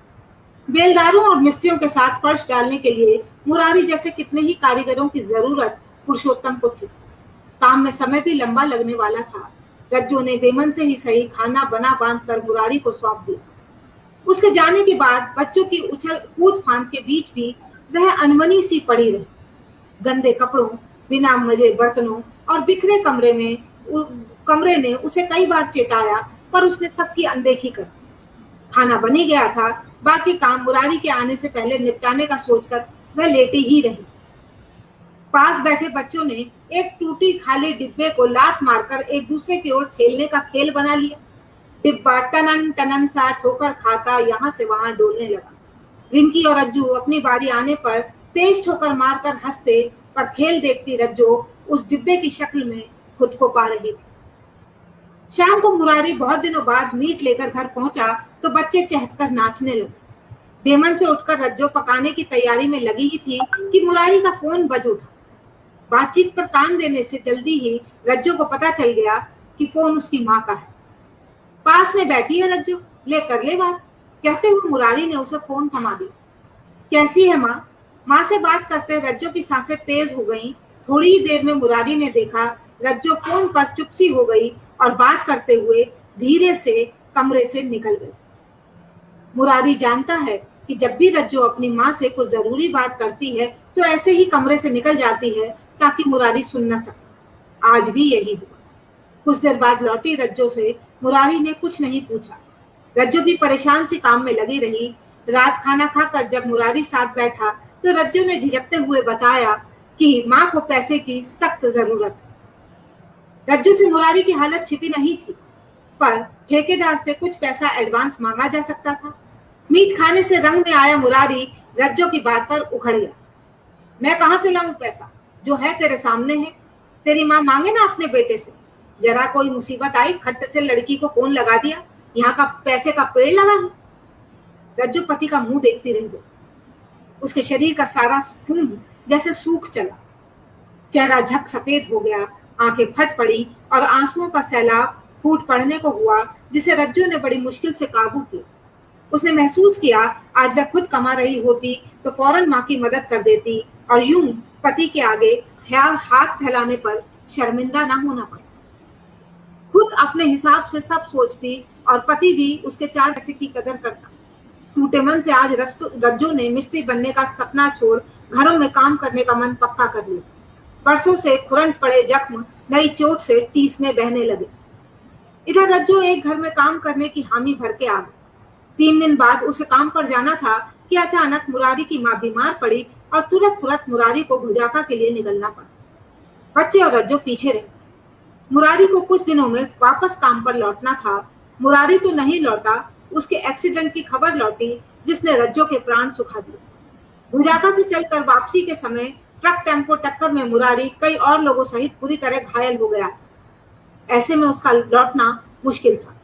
बेलदारों और मिस्त्रियों के साथ फर्श डालने के लिए मुरारी जैसे कितने ही कारीगरों की जरूरत पुरुषोत्तम को थी। काम में समय भी लंबा लगने वाला था। रज्जो ने बेमन से ही सही खाना बना बांध कर मुरारी को सौंप दिया। उसके जाने के बाद बच्चों की उछल कूद फांद के बीच भी वह अनमनी सी पड़ी रही। गंदे कपड़ों, बिना मजे बर्तनों और बिखरे कमरे ने उसे कई बार चेताया, पर उसने सबकी अनदेखी कर दी। खाना बन ही गया था, बाकी काम मुरारी के आने से पहले निपटाने का सोचकर वह लेटी ही रही। पास बैठे बच्चों ने एक टूटी खाली डिब्बे को लात मारकर एक दूसरे की ओर ठेलने का खेल बना लिया। डिब्बा टनन टनन सा ठोकर खाता यहाँ से वहां डोलने लगा। रिंकी और रज्जू अपनी बारी आने पर तेज ठोकर मारकर हंसते, पर खेल देखती रज्जो उस डिब्बे की शक्ल में खुद को पा रही थी। शाम को मुरारी बहुत दिनों बाद मीट लेकर घर पहुंचा तो बच्चे चहककर नाचने लगे। बेमन से उठकर रज्जो पकाने की तैयारी में लगी ही थी कि मुरारी का फोन बज उठा। बातचीत पर कान देने से जल्दी ही रज्जो को पता चल गया कि फोन उसकी माँ का है। पास में बैठी है रज्जो, ले कर ले बात, कहते हुए मुरारी ने उसे फोन थमा दिया। कैसी है माँ? माँ से बात करते रज्जो की सांसें तेज हो गईं। थोड़ी ही देर में मुरारी ने देखा रज्जो फोन पर चुप सी हो गई और बात करते हुए धीरे से कमरे से निकल गई। मुरारी जानता है कि जब भी रज्जो अपनी माँ से कोई जरूरी बात करती है तो ऐसे ही कमरे से निकल जाती है ताकि मुरारी सुन न सके। आज भी यही हुआ। कुछ देर बाद लौटी रज्जो से मुरारी ने कुछ नहीं पूछा। रज्जो भी परेशान सी काम में लगी रही। रात खाना खाकर जब मुरारी साथ बैठा तो रज्जो ने झिझकते हुए बताया कि माँ को पैसे की सख्त जरूरत है। रज्जो से मुरारी की हालत छिपी नहीं थी, पर ठेकेदार से कुछ पैसा एडवांस मांगा जा सकता था। मीट खाने से रंग में आया मुरारी रज्जो की बात पर उखड़ गया। मैं कहाँ से लाऊं पैसा? जो है तेरे सामने है। तेरी माँ मांगे ना अपने बेटे से। जरा कोई मुसीबत आई, खट्ट से लड़की को कौन लगा दिया? यहाँ का पैसे का पेड़ लगा है। रज्जो पति का मुंह देखती रह गई। उसके शरीर का सारा खून जैसे सूख चला। चेहरा झक सफेद हो गया, आंखें फट पड़ी और आंसुओं का सैलाब फूट पड़ने को हुआ, जिसे रज्जो ने बड़ी मुश्किल से काबू किया। उसने महसूस किया आज वह खुद कमा रही होती तो फौरन माँ की मदद कर देती और यूं पति के आगे हाथ फैलाने पर शर्मिंदा न होना पड़े। खुद अपने हिसाब से सब सोचती और पति भी उसके 4 पैसे की कदर करता। टूटे मन से आज रज्जो ने मिस्त्री बनने का सपना छोड़ घरों में काम करने का मन पक्का कर लिया। बरसों से खुरंट पड़े जख्म नई चोट से टीसने बहने लगे। इधर रज्जो एक घर में काम करने की हामी भर के आ गई। 3 दिन बाद उसे काम पर जाना था कि अचानक मुरारी की माँ बीमार पड़ी और तुरंत मुरारी को भुजाका के लिए निकलना पड़ा। बच्चे और रज्जो पीछे रहे। मुरारी को कुछ दिनों में वापस काम पर लौटना था। मुरारी तो नहीं लौटा, उसके एक्सीडेंट की खबर लौटी जिसने रज्जो के प्राण सुखा दिए। भुजाका से चलकर वापसी के समय ट्रक टेम्पो टक्कर में मुरारी कई और लोगों सहित पूरी तरह घायल हो गया। ऐसे में उसका लौटना मुश्किल था।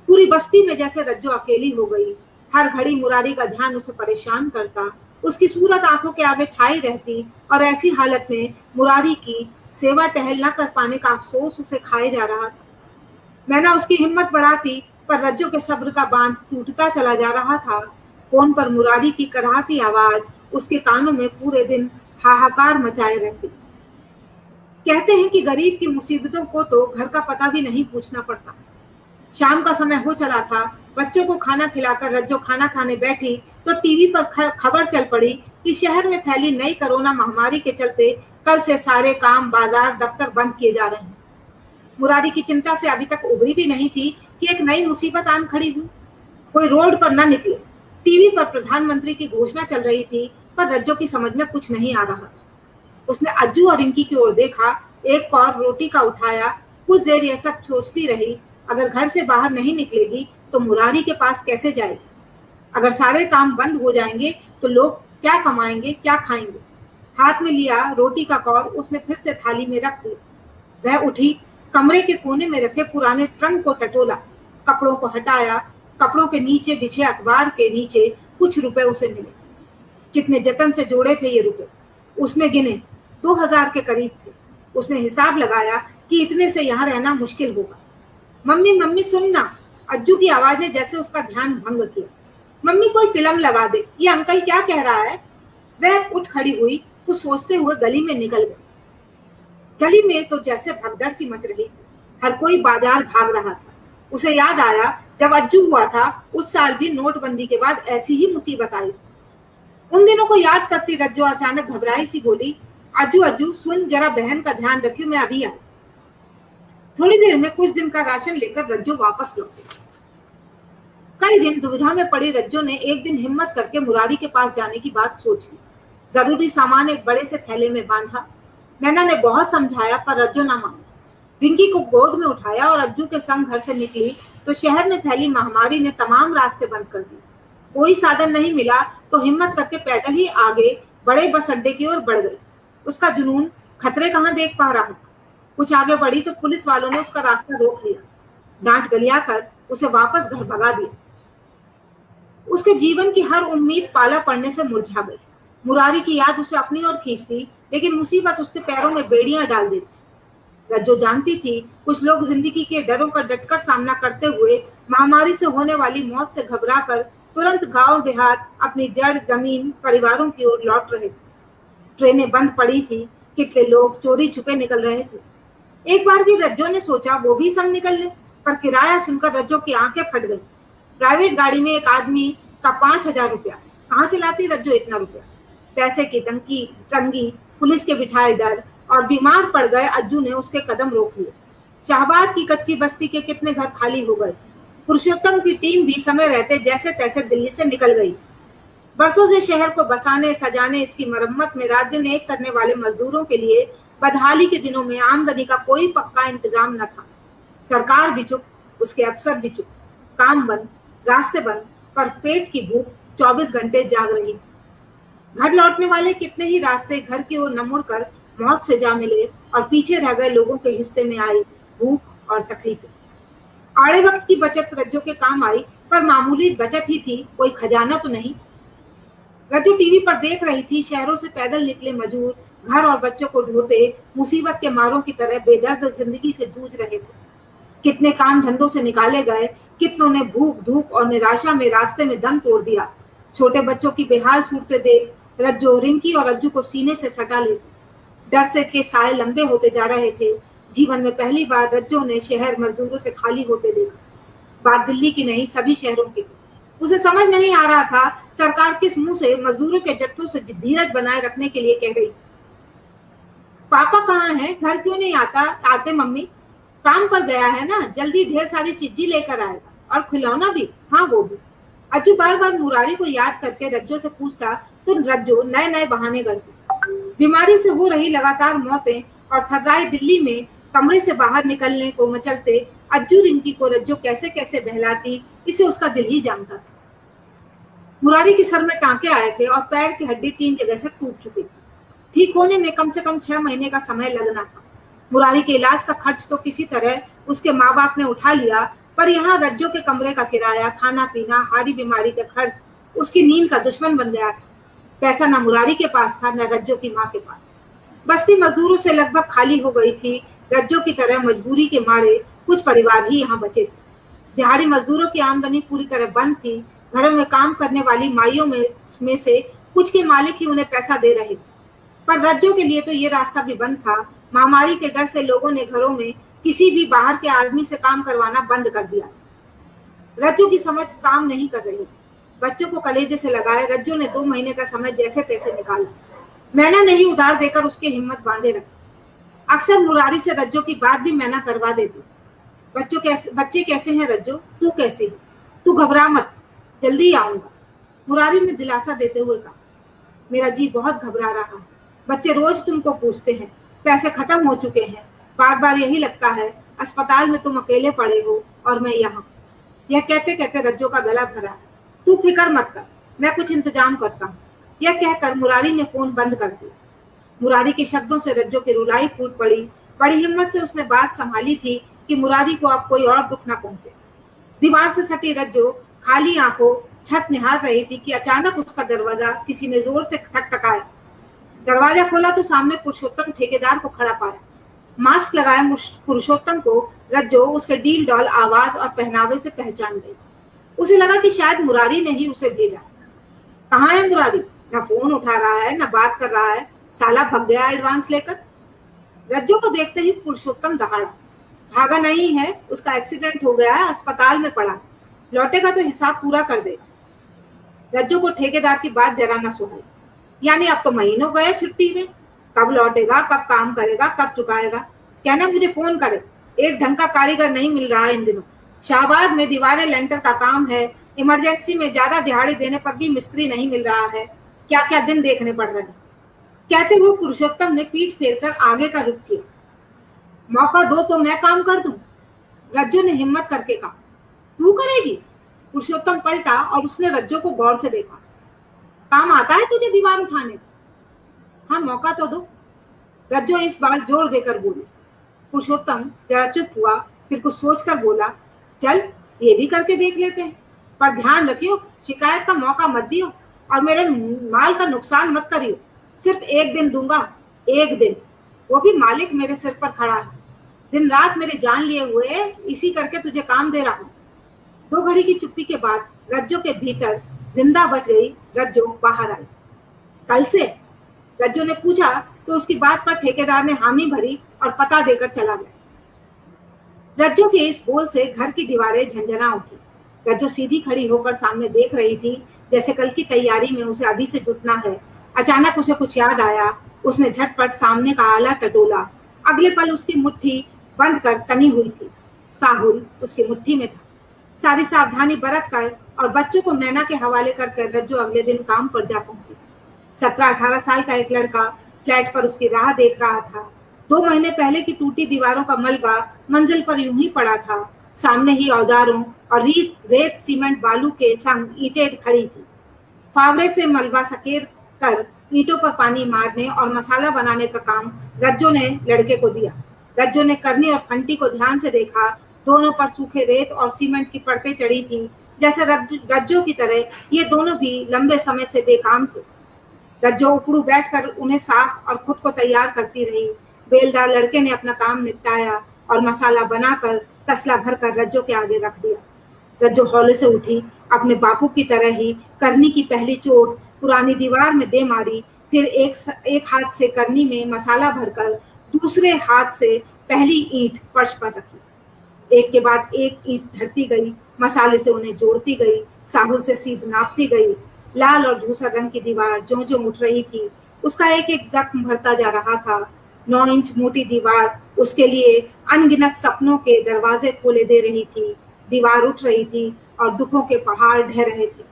पूरी बस्ती में जैसे रज्जो अकेली हो गई। हर घड़ी मुरारी का ध्यान उसे परेशान करता। उसकी सूरत आंखों के आगे छाई रहती और ऐसी हालत में मुरारी की सेवा टहल न कर पाने का अफसोस उसे खाए जा रहा था। मैंने उसकी हिम्मत बढ़ाती पर रज्जो के सब्र का बांध टूटता चला जा रहा था। फोन पर मुरारी की कराहती आवाज उसके कानों में पूरे दिन हाहाकार मचाए रहती। कहते हैं कि गरीब की मुसीबतों को तो घर का पता भी नहीं पूछना पड़ता। शाम का समय हो चला था। बच्चों को खाना खिलाकर रज्जो खाना खाने बैठी तो टीवी पर खबर चल पड़ी कि शहर में फैली नई कोरोना महामारी के चलते कल से सारे काम, बाजार, दफ्तर बंद किए जा रहे हैं। मुरारी की चिंता से अभी तक उभरी भी नहीं थी कि एक नई मुसीबत आन खड़ी हुई। कोई रोड पर न निकले। टीवी पर प्रधानमंत्री की घोषणा चल रही थी, पर रज्जो की समझ में कुछ नहीं आ रहा था। उसने अज्जू और रिंकी की ओर देखा, एक कौर रोटी का उठाया। कुछ देर यह सब सोचती रही, अगर घर से बाहर नहीं निकलेगी तो मुरारी के पास कैसे जाएगी? अगर सारे काम बंद हो जाएंगे तो लोग क्या कमाएंगे, क्या खाएंगे? हाथ में लिया रोटी का कौर उसने फिर से थाली में रख दिया। वह उठी, कमरे के कोने में रखे पुराने ट्रंक को टटोला, कपड़ों को हटाया। कपड़ों के नीचे बिछे अखबार के नीचे कुछ रुपए उसे मिले। कितने जतन से जोड़े थे ये रुपए, उसने गिने, 2000 के करीब थे। उसने हिसाब लगाया कि इतने से यहाँ रहना मुश्किल होगा। मम्मी मम्मी सुनना, अज्जू की आवाज ने जैसे उसका ध्यान भंग किया। मम्मी कोई फिल्म लगा दे, ये अंकल क्या कह रहा है? वह उठ खड़ी हुई, कुछ सोचते हुए गली में निकल गई। गली में तो जैसे भगदड़ सी मच रही थी, हर कोई बाजार भाग रहा था। उसे याद आया जब अज्जू हुआ था उस साल भी नोटबंदी के बाद ऐसी ही मुसीबत आई। उन दिनों को याद करती रज्जो अचानक घबराई सी बोली, अज्जू अज्जू सुन जरा, बहन का ध्यान रखियो, मैं अभी आई। थोड़ी देर में कुछ दिन का राशन लेकर रज्जो वापस लौटी। कई दिन दुविधा में पड़ी रज्जो ने एक दिन हिम्मत करके मुरारी के पास जाने की बात सोच ली। जरूरी सामान एक बड़े से थैले में बांधा। मैना ने बहुत समझाया पर रज्जो ना मानी। रिंकी को गोद में उठाया और अज्जू के संग घर से निकली तो शहर में फैली महामारी ने तमाम रास्ते बंद कर दिए। कोई साधन नहीं मिला तो हिम्मत करके पैदल ही आगे बड़े बस अड्डे की ओर बढ़ गई। उसका जुनून खतरे कहाँ देख पा रहा था। कुछ आगे बढ़ी तो पुलिस वालों ने उसका रास्ता रोक लिया। डांट गलियाकर उसे वापस घर भगा दिया। उसके जीवन की हर उम्मीद पाला पड़ने से मुरझा गई। मुरारी की याद उसे अपनी ओर खींचती, लेकिन मुसीबत उसके पैरों में बेड़ियां डाल देती। रज्जो जानती थी कुछ लोग जिंदगी के डरों का डटकर सामना करते हुए महामारी से होने वाली मौत से घबराकर तुरंत गांव देहात अपनी जड़ जमीन परिवारों की ओर लौट रहे थे। ट्रेनें बंद पड़ी थी, कितने लोग चोरी छुपे निकल रहे थे। एक बार भी रज्जो ने सोचा वो भी संग निकल ले, पर किराया सुनकर रज्जो की आंखें फट गई। प्राइवेट गाड़ी में एक आदमी का 5000 रुपया, कहाँ से लाती रज्जो इतना रुपया? पैसे की तंगी, पुलिस के बिठाए डर और बीमार पड़ गए अज्जू ने उसके कदम रोक लिए। शाहबाद की कच्ची बस्ती के कितने घर खाली हो गए। पुरुषोत्तम की टीम भी समय रहते जैसे तैसे दिल्ली से निकल गई। बरसों से शहर को बसाने सजाने, इसकी मरम्मत में रात दिन एक करने वाले मजदूरों के लिए बदहाली के दिनों में आमदनी का कोई पक्का इंतजाम न था। सरकार भी चुप, उसके अफसर भी चुप। काम बंद, रास्ते बंद, पर पेट की भूख 24 घंटे जाग रही। घर लौटने वाले कितने ही रास्ते घर की ओर न मुड़कर मौत से जा मिले और पीछे रह गए लोगों के हिस्से में आई भूख और तकलीफें। आड़े वक्त की बचत रज्जो के काम आई, पर मामूली बचत ही थी, कोई खजाना तो नहीं। रज्जो टीवी पर देख रही थी शहरों से पैदल निकले मजूर घर और बच्चों को ढोते मुसीबत के मारों की तरह बेदर्द जिंदगी से जूझ रहे थे। कितने काम धंधों से निकाले गए, कितनों ने भूख धूप और निराशा में रास्ते में दम तोड़ दिया। छोटे बच्चों की बेहाल छूटते देख रज्जो रिंकी और अज्जू को सीने से सटा लेती। डर से के साए लंबे होते जा रहे थे। जीवन में पहली बार रज्जो ने शहर मजदूरों से खाली होते देखा। बात दिल्ली की नहीं, सभी शहरों की। उसे समझ नहीं आ रहा था सरकार किस मुंह से मजदूरों के जत्थों से धीरज बनाए रखने के लिए कह गई। पापा कहाँ हैं? घर क्यों नहीं आते मम्मी? काम पर गया है ना, जल्दी ढेर सारी चीजी लेकर आएगा और खिलौना भी। हाँ वो भी। अज्जू बार बार मुरारी को याद करके रज्जो से पूछता तो रज्जो नए नए बहाने करती। बीमारी से हो रही लगातार मौतें और थर्राई दिल्ली में कमरे से बाहर निकलने को मचलते अज्जू रिंकी को रज्जो कैसे कैसे बहलाती, इसे उसका दिल ही जानता था। मुरारी के सर में टांके आए थे और पैर की हड्डी 3 जगह से टूट चुकी थी। ठीक होने में कम से कम 6 महीने का समय लगना था। मुरारी के इलाज का खर्च तो किसी तरह उसके माँ बाप ने उठा लिया, पर यहाँ रज्जो के कमरे का किराया, खाना पीना, हारी बीमारी का खर्च उसकी नींद का दुश्मन बन गया। पैसा न मुरारी के पास था न रज्जो की माँ के पास। बस्ती मजदूरों से लगभग खाली हो गई थी। रज्जो की तरह मजबूरी के मारे कुछ परिवार ही यहाँ बचे थे। दिहाड़ी मजदूरों की आमदनी पूरी तरह बंद थी। घरों में काम करने वाली माइयों में से कुछ के मालिक ही उन्हें पैसा दे रहे थे, पर रज्जो के लिए तो ये रास्ता भी बंद था। महामारी के डर से लोगों ने घरों में किसी भी बाहर के आदमी से काम करवाना बंद कर दिया। रज्जो की समझ काम नहीं कर रही। बच्चों को कलेजे से लगाए रज्जो ने 2 महीने का समय जैसे तैसे निकाला। मैना ने ही उधार देकर उसकी हिम्मत बांधे रखी। अक्सर मुरारी से रज्जो की बात भी मैना करवा देती। बच्चे कैसे हैं रज्जो, तू कैसी है? तू घबरा मत, जल्दी ही आऊंगा, मुरारी ने दिलासा देते हुए कहा। मेरा जी बहुत घबरा रहा है। बच्चे रोज तुमको पूछते हैं, पैसे खत्म हो चुके हैं। बार बार यही लगता है अस्पताल में तुम अकेले पड़े हो और मैं यहाँ। यह कहते कहते रज्जो का गला भरा। तू फिक्र मत कर, मैं कुछ इंतजाम करता हूँ। यह कहकर मुरारी ने फोन बंद कर दिया। मुरारी के शब्दों से रज्जो की रुलाई फूट पड़ी। बड़ी हिम्मत से उसने बात संभाली थी कि मुरारी को अब कोई और दुख न पहुंचे। दीवार से सटी रज्जो खाली आंखों छत निहार रही थी कि अचानक उसका दरवाजा किसी ने जोर से खटखटाया। दरवाजा खोला तो सामने पुरुषोत्तम ठेकेदार को खड़ा पाया। मास्क लगाए पुरुषोत्तम को रज्जो उसके डील डॉल आवाज और पहनावे से पहचान गई। उसे लगा कि शायद मुरारी ने ही उसे भेजा। कहाँ है मुरारी? न फोन उठा रहा है, न बात कर रहा है। साला भग गया एडवांस लेकर। रज्जो को देखते ही पुरुषोत्तम दहाड़ा। भागा नहीं है, उसका एक्सीडेंट हो गया है, अस्पताल में पड़ा। लौटेगा तो हिसाब पूरा कर देगा। रज्जो को ठेकेदार की बात जरा न सुहाई। यानी अब तो महीनों गए छुट्टी में, कब लौटेगा, कब काम करेगा, कब चुकाएगा? कहना मुझे फोन करे। एक ढंग का कारीगर नहीं मिल रहा है इन दिनों। शाहबाद में दीवारें लेंटर का काम है। इमरजेंसी में ज्यादा दिहाड़ी देने पर भी मिस्त्री नहीं मिल रहा है। क्या क्या दिन देखने पड़ रहे हैं। कहते हुए पुरुषोत्तम ने पीठ फेरकर आगे का रुख किया। मौका दो तो मैं काम कर दूं, रज्जो ने हिम्मत करके कहा। तू करेगी? पुरुषोत्तम पलटा और उसने रज्जो को गौर से देखा। काम आता है तुझे दीवार उठाने? हाँ, मौका तो दो, रज्जो इस बार जोर देकर बोली। पुरुषोत्तम जरा चुप हुआ, फिर कुछ सोचकर बोला, चल ये भी करके देख लेते हैं, पर ध्यान रखियो शिकायत का मौका मत दियो और मेरे माल का नुकसान मत करियो। सिर्फ 1 दिन दूंगा, 1 दिन, वो भी मालिक मेरे सिर पर खड़ा है। दिन रात मेरी जान लिए हुए इसी करके तुझे काम दे रहा हूँ। 2 घड़ी की चुप्पी के बाद रज्जो के भीतर जिंदा बच गई रज्जो बाहर आई। कल से? रज्जो ने पूछा तो उसकी बात पर ठेकेदार ने हामी भरी और पता देकर चला गया। रज्जो के इस बोल से घर की दीवारें झंझना उठी। रज्जो सीधी खड़ी होकर सामने देख रही थी, जैसे कल की तैयारी में उसे अभी से जुटना है। अचानक उसे कुछ याद आया। उसने झटपट सामने का आला टटोला। अगले पल उसकी मुट्ठी बंद कर तनी हुई थी। साहुल उसकी मुट्ठी में था। सारी सावधानी बरत कर और बच्चों को मैना के हवाले कर रज्जो अगले दिन काम पर जा पहुंची। 17-18 साल का एक लड़का फ्लैट पर उसकी राह देख रहा था। 2 महीने पहले की टूटी दीवारों का मलबा मंजिल पर यूं ही पड़ा था। सामने ही औजारों और रेत सीमेंट बालू के संग ईंटें खड़ी थी। फावड़े से मलबा सकेर कर ईंटों पर पानी मारने और मसाला बनाने का काम रज्जो ने लड़के को दिया। रज्जो ने करनी और फंटी को ध्यान से देखा। दोनों पर सूखे रेत और सीमेंट की परतें चढ़ी थी। जैसे रज्जो की तरह ये दोनों भी लंबे समय से बेकाम थे। रज्जो उपड़ू बैठकर उन्हें साफ और खुद को तैयार करती रही। बेलदार लड़के ने अपना काम निपटाया और मसाला बनाकर तसला भरकर रज्जो के आगे रख दिया। रज्जो हौले से उठी। अपने बापू की तरह ही करनी की पहली चोट पुरानी दीवार में दे मारी। फिर एक हाथ से करनी में मसाला भरकर दूसरे हाथ से पहली ईंट फर्श पर रखी। एक के बाद एक ईंट धरती गई। मसाले से उन्हें जोड़ती गई। साहुल से सीध नापती गई। लाल और धूसर रंग की दीवार जो जो उठ रही थी, उसका एक एक जख्म भरता जा रहा था। 9 इंच मोटी दीवार उसके लिए अनगिनत सपनों के दरवाजे खोले दे रही थी। दीवार उठ रही थी और दुखों के पहाड़ ढह रहे थे।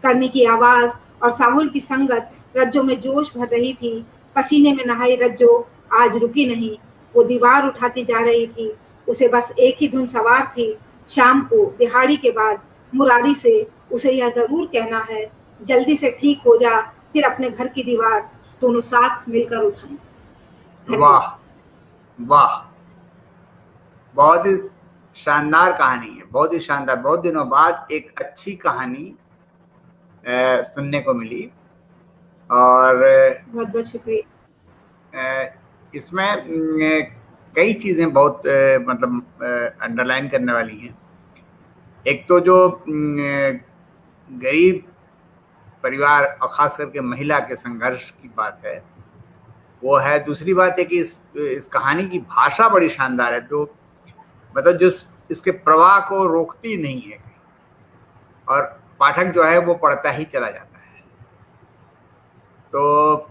करनी की आवाज और साहुल की संगत रज्जो में जोश भर रही थी। पसीने में नहाई रज्जो आज रुकी नहीं। वो दीवार उठाती जा रही थी। उसे बस एक ही धुन सवार थी। शाम को दिहाड़ी के बाद मुरारी से उसे यह जरूर कहना है, जल्दी से ठीक हो जा, फिर अपने घर की दीवार दोनों साथ मिलकर उठाएं। वाह वाह, बहुत ही शानदार कहानी है, बहुत ही शानदार। बहुत दिनों बाद एक अच्छी कहानी सुनने को मिली और बहुत बहुत शुक्रिया। इसमें कई चीजें बहुत मतलब अंडरलाइन करने वाली हैं। एक तो जो गरीब परिवार और खास करके महिला के संघर्ष की बात है वो है। दूसरी बात है कि इस कहानी की भाषा बड़ी शानदार है, जो मतलब जो इसके प्रवाह को रोकती नहीं है और पाठक जो है वो पढ़ता ही चला जाता है। तो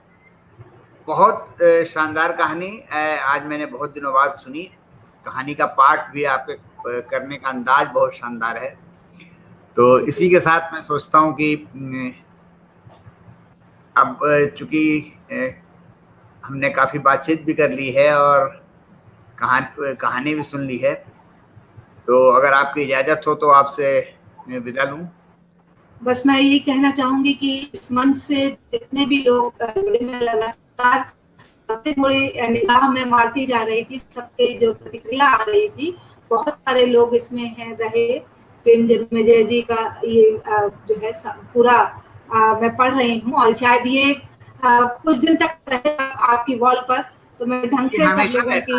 बहुत शानदार कहानी आज मैंने बहुत दिनों बाद सुनी। कहानी का पाठ भी आपके करने का अंदाज बहुत शानदार है। तो इसी के साथ मैं सोचता हूँ कि अब चूंकि हमने काफ़ी बातचीत भी कर ली है और कहानी भी सुन ली है, तो अगर आपकी इजाज़त हो तो आपसे विदा लूँ। बस मैं यही कहना चाहूंगी कि इस मंच से जितने भी लोग जुड़े हैं, लगातार थोड़ी निगाह में मारती जा रही थी, सबके जो प्रतिक्रिया आ रही थी, बहुत सारे लोग इसमें हैं रहे। प्रेम जन्मेजय जी का ये जो है पूरा मैं पढ़ रही हूँ और शायद ये कुछ दिन तक रहेगा आपकी वॉल पर, तो मैं ढंग से सब लोगों की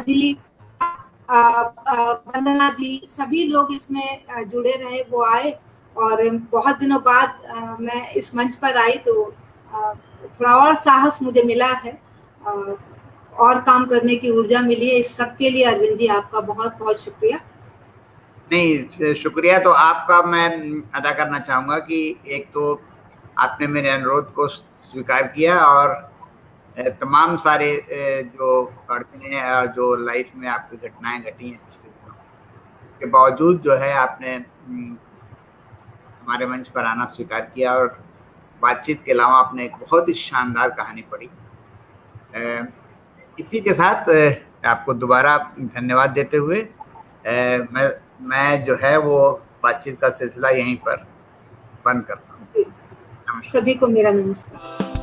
जी, वंदना जी, सभी लोग इसमें जुड़े रहे, वो आए और बहुत दिनों बाद मैं इस मंच पर आई तो थोड़ा और साहस मुझे मिला है और काम करने की ऊर्जा मिली है। इस सब के लिए अरविंद जी आपका बहुत बहुत शुक्रिया। नहीं, शुक्रिया तो आपका मैं अदा करना चाहूँगा कि एक तो आपने मेरे अनुरोध को स्वीकार किया और तमाम सारे जो अड़चनें और जो लाइफ में आपकी घटनाएं घटी हैं पिछले दिनों, इसके बावजूद जो है आपने हमारे मंच पर आना स्वीकार किया और बातचीत के अलावा आपने एक बहुत ही शानदार कहानी पढ़ी। इसी के साथ आपको दोबारा धन्यवाद देते हुए मैं जो है वो बातचीत का सिलसिला यहीं पर बंद करता हूँ। सभी को मेरा नमस्कार।